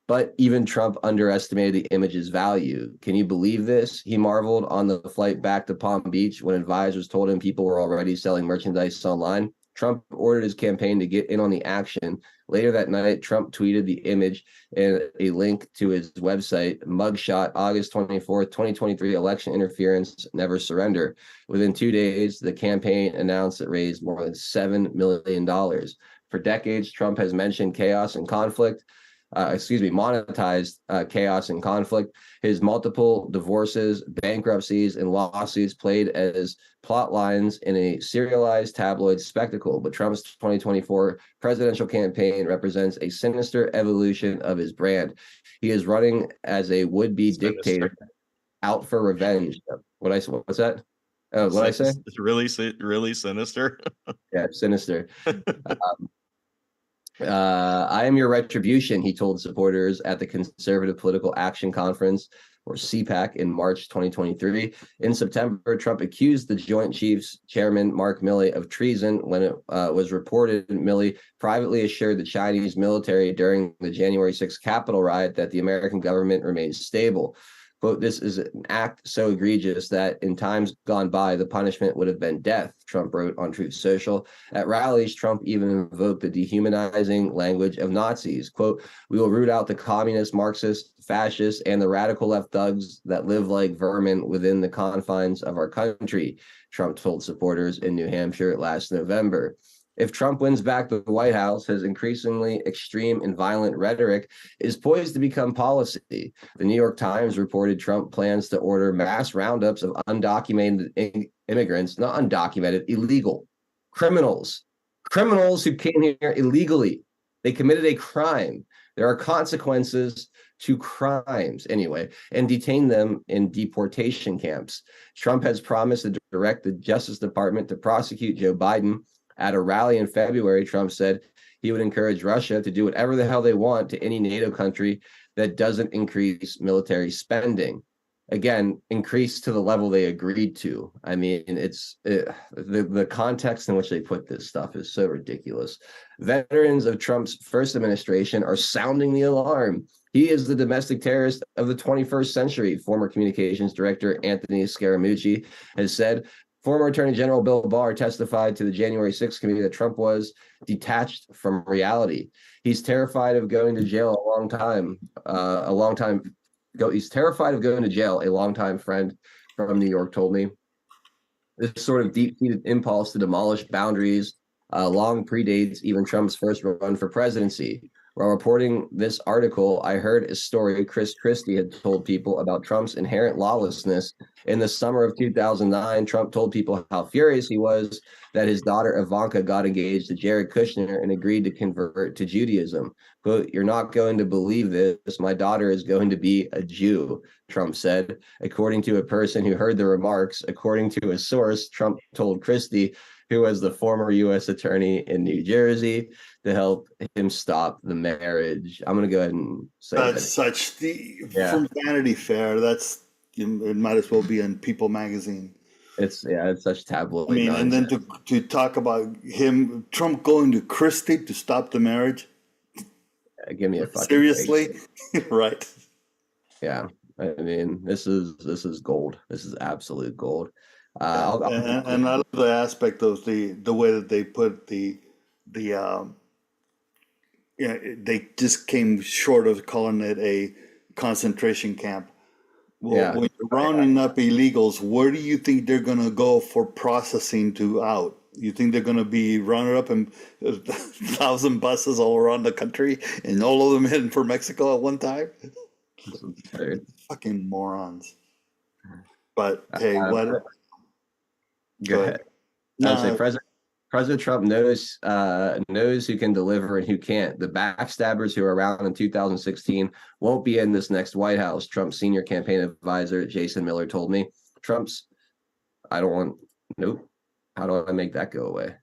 But even Trump underestimated the image's value. Can you believe this? He marveled on the flight back to Palm Beach when advisors told him people were already selling merchandise online. Trump ordered his campaign to get in on the action. Later that night, Trump tweeted the image and a link to his website, mugshot, August 24th, 2023, election interference, never surrender. Within 2 days, the campaign announced it raised more than $7 million. For decades, Trump has mentioned chaos and conflict. Monetized chaos and conflict. His multiple divorces, bankruptcies, and lawsuits played as plot lines in a serialized tabloid spectacle. But Trump's 2024 presidential campaign represents a sinister evolution of his brand. He is running as a would-be dictator. out for revenge. What's that? What I say? It's really, really sinister. Yeah, sinister. I am your retribution, he told supporters at the Conservative Political Action Conference, or CPAC, in March 2023. In September, Trump accused the Joint Chiefs Chairman Mark Milley of treason when it was reported Milley privately assured the Chinese military during the January 6th Capitol riot that the American government remains stable. Quote, this is an act so egregious that in times gone by, the punishment would have been death, Trump wrote on Truth Social. At rallies, Trump even invoked the dehumanizing language of Nazis. Quote, we will root out the communist, Marxist, fascists, and the radical left thugs that live like vermin within the confines of our country, Trump told supporters in New Hampshire last November. If Trump wins back the White House, his increasingly extreme and violent rhetoric is poised to become policy. The New York Times reported Trump plans to order mass roundups of undocumented immigrants, not undocumented, illegal criminals who came here illegally. They committed a crime. There are consequences to crimes anyway, and detain them in deportation camps. Trump has promised to direct the Justice Department to prosecute Joe Biden. At a rally in February, Trump said he would encourage Russia to do whatever the hell they want to any NATO country that doesn't increase military spending. Again, increase to the level they agreed to. I mean, the context in which they put this stuff is so ridiculous. Veterans of Trump's first administration are sounding the alarm. He is the domestic terrorist of the 21st century, former communications director Anthony Scaramucci has said. Former Attorney General Bill Barr testified to the January 6th committee that Trump was detached from reality. He's terrified of going to jail he's terrified of going to jail, a longtime friend from New York told me. This sort of deep-seated impulse to demolish boundaries long predates even Trump's first run for presidency. While reporting this article, I heard a story Chris Christie had told people about Trump's inherent lawlessness. In the summer of 2009, Trump told people how furious he was that his daughter Ivanka got engaged to Jared Kushner and agreed to convert to Judaism. Quote, you're not going to believe this. My daughter is going to be a Jew, Trump said. According to a person who heard the remarks, according to a source, Trump told Christie, who was the former U.S. attorney in New Jersey, to help him stop the marriage. I'm going to go ahead and say from Vanity Fair. It might as well be in People magazine. It's such tabloid. I mean, nonsense. And then to talk about Trump going to Christie to stop the marriage. Give me a fucking seriously, right? Yeah, I mean, this is gold. This is absolute gold. And I love the aspect of the way that they put they just came short of calling it a concentration camp. Well, when you're rounding up illegals, where do you think they're going to go for processing to out? You think they're going to be rounded up in 1,000 buses all around the country and all of them heading for Mexico at one time? Fucking morons. But hey, what? Go ahead. No, President Trump knows who can deliver and who can't. The backstabbers who were around in 2016 won't be in this next White House, Trump's senior campaign advisor Jason Miller told me. How do I make that go away?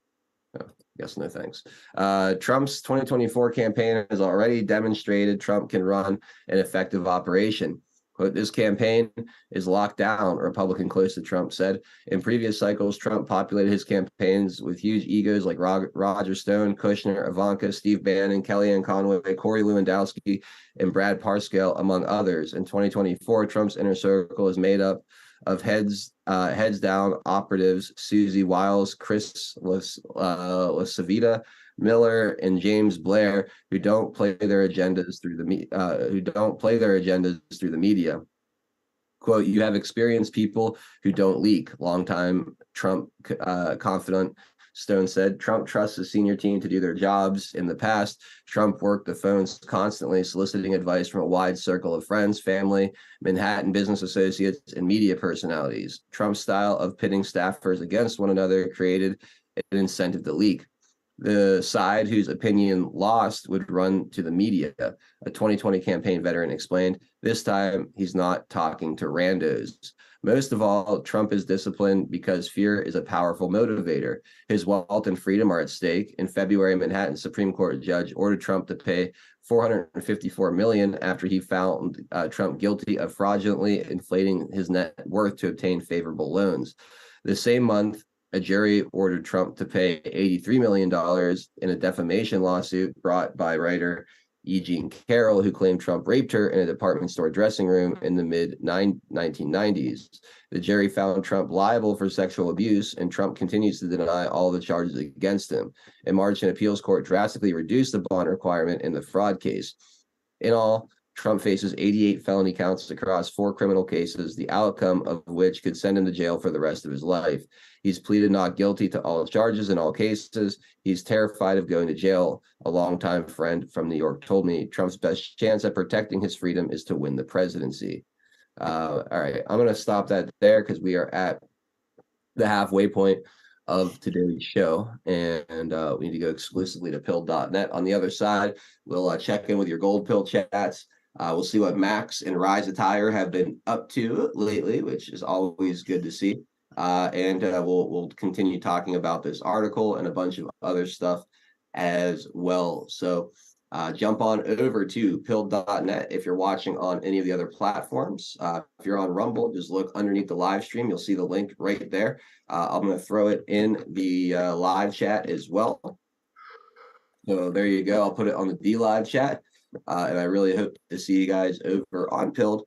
Oh, guess no thanks. Trump's 2024 campaign has already demonstrated Trump can run an effective operation. Quote, this campaign is locked down, a Republican close to Trump said. In previous cycles, Trump populated his campaigns with huge egos like Roger Stone, Kushner, Ivanka, Steve Bannon, Kellyanne Conway, Corey Lewandowski, and Brad Parscale, among others. In 2024, Trump's inner circle is made up of heads down operatives Susie Wiles, Chris Lasavita, Miller, and James Blair, who don't play their agendas through the media. Quote, you have experienced people who don't leak, longtime Trump confidant Stone said. Trump trusts his senior team to do their jobs. In the past, Trump worked the phones constantly, soliciting advice from a wide circle of friends, family, Manhattan business associates, and media personalities. Trump's style of pitting staffers against one another created an incentive to leak. The side whose opinion lost would run to the media. A 2020 campaign veteran explained, this time he's not talking to randos. Most of all, Trump is disciplined because fear is a powerful motivator. His wealth and freedom are at stake. In February, Manhattan Supreme Court judge ordered Trump to pay $454 million after he found Trump guilty of fraudulently inflating his net worth to obtain favorable loans. The same month, a jury ordered Trump to pay $83 million in a defamation lawsuit brought by writer E. Jean Carroll, who claimed Trump raped her in a department store dressing room in the mid-1990s. The jury found Trump liable for sexual abuse, and Trump continues to deny all the charges against him. In March, an appeals court drastically reduced the bond requirement in the fraud case. In all, Trump faces 88 felony counts across 4 criminal cases, the outcome of which could send him to jail for the rest of his life. He's pleaded not guilty to all charges in all cases. He's terrified of going to jail. A longtime friend from New York told me Trump's best chance at protecting his freedom is to win the presidency. All right, I'm going to stop that there because we are at the halfway point of today's show, and we need to go exclusively to pill.net. On the other side, we'll check in with your gold pill chats. We'll see what Max and Rise Attire have been up to lately, which is always good to see. And we'll continue talking about this article and a bunch of other stuff as well. So jump on over to pill.net if you're watching on any of the other platforms. If you're on Rumble, just look underneath the live stream. You'll see the link right there. I'm going to throw it in the live chat as well. So there you go. I'll put it on the D live chat. And I really hope to see you guys over on Pilled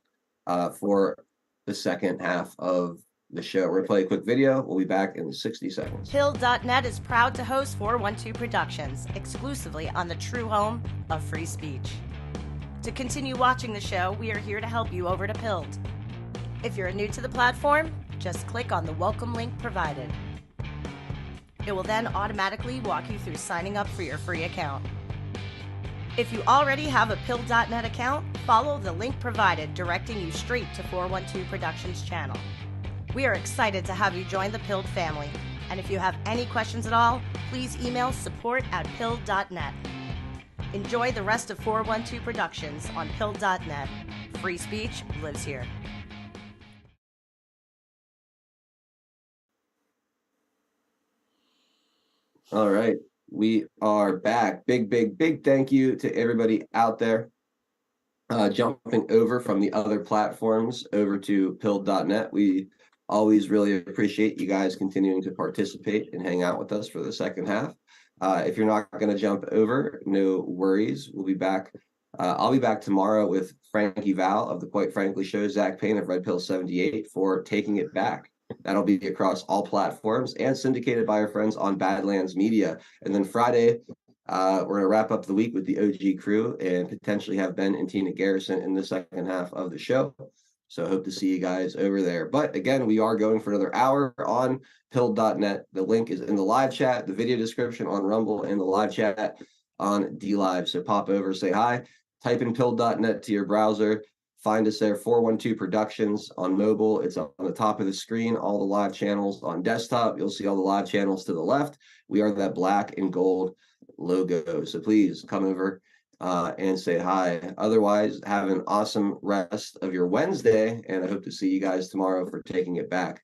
for the second half of the show. We're going to play a quick video. We'll be back in 60 seconds. Pill.net is proud to host 412 Productions, exclusively on the true home of free speech. To continue watching the show, we are here to help you over to Pilled. If you're new to the platform, just click on the welcome link provided. It will then automatically walk you through signing up for your free account. If you already have a Pill.net account, follow the link provided directing you straight to 412 Productions channel. We are excited to have you join the Pilled family, and if you have any questions at all, please email support@pill.net. Enjoy the rest of 412 Productions on Pill.net. Free speech lives here. All right, we are back. Big thank you to everybody out there jumping over from the other platforms over to Pill.net. We always really appreciate you guys continuing to participate and hang out with us for the second half. If you're not going to jump over, no worries. We'll be back. I'll be back tomorrow with Frankie Val of the Quite Frankly Show, Zach Payne of Red Pill 78 for Taking It Back. That'll be across all platforms and syndicated by our friends on Badlands Media. And then Friday, we're going to wrap up the week with the OG crew and potentially have Ben and Tina Garrison in the second half of the show. So hope to see you guys over there. But again, we are going for another hour on Pill.net. The link is in the live chat, the video description on Rumble, and the live chat on DLive. So pop over, say hi, type in Pill.net to your browser. Find us there, 412 Productions on mobile. It's on the top of the screen, all the live channels on desktop. You'll see all the live channels to the left. We are that black and gold logo. So please come over and say hi. Otherwise, have an awesome rest of your Wednesday, and I hope to see you guys tomorrow for Taking It Back.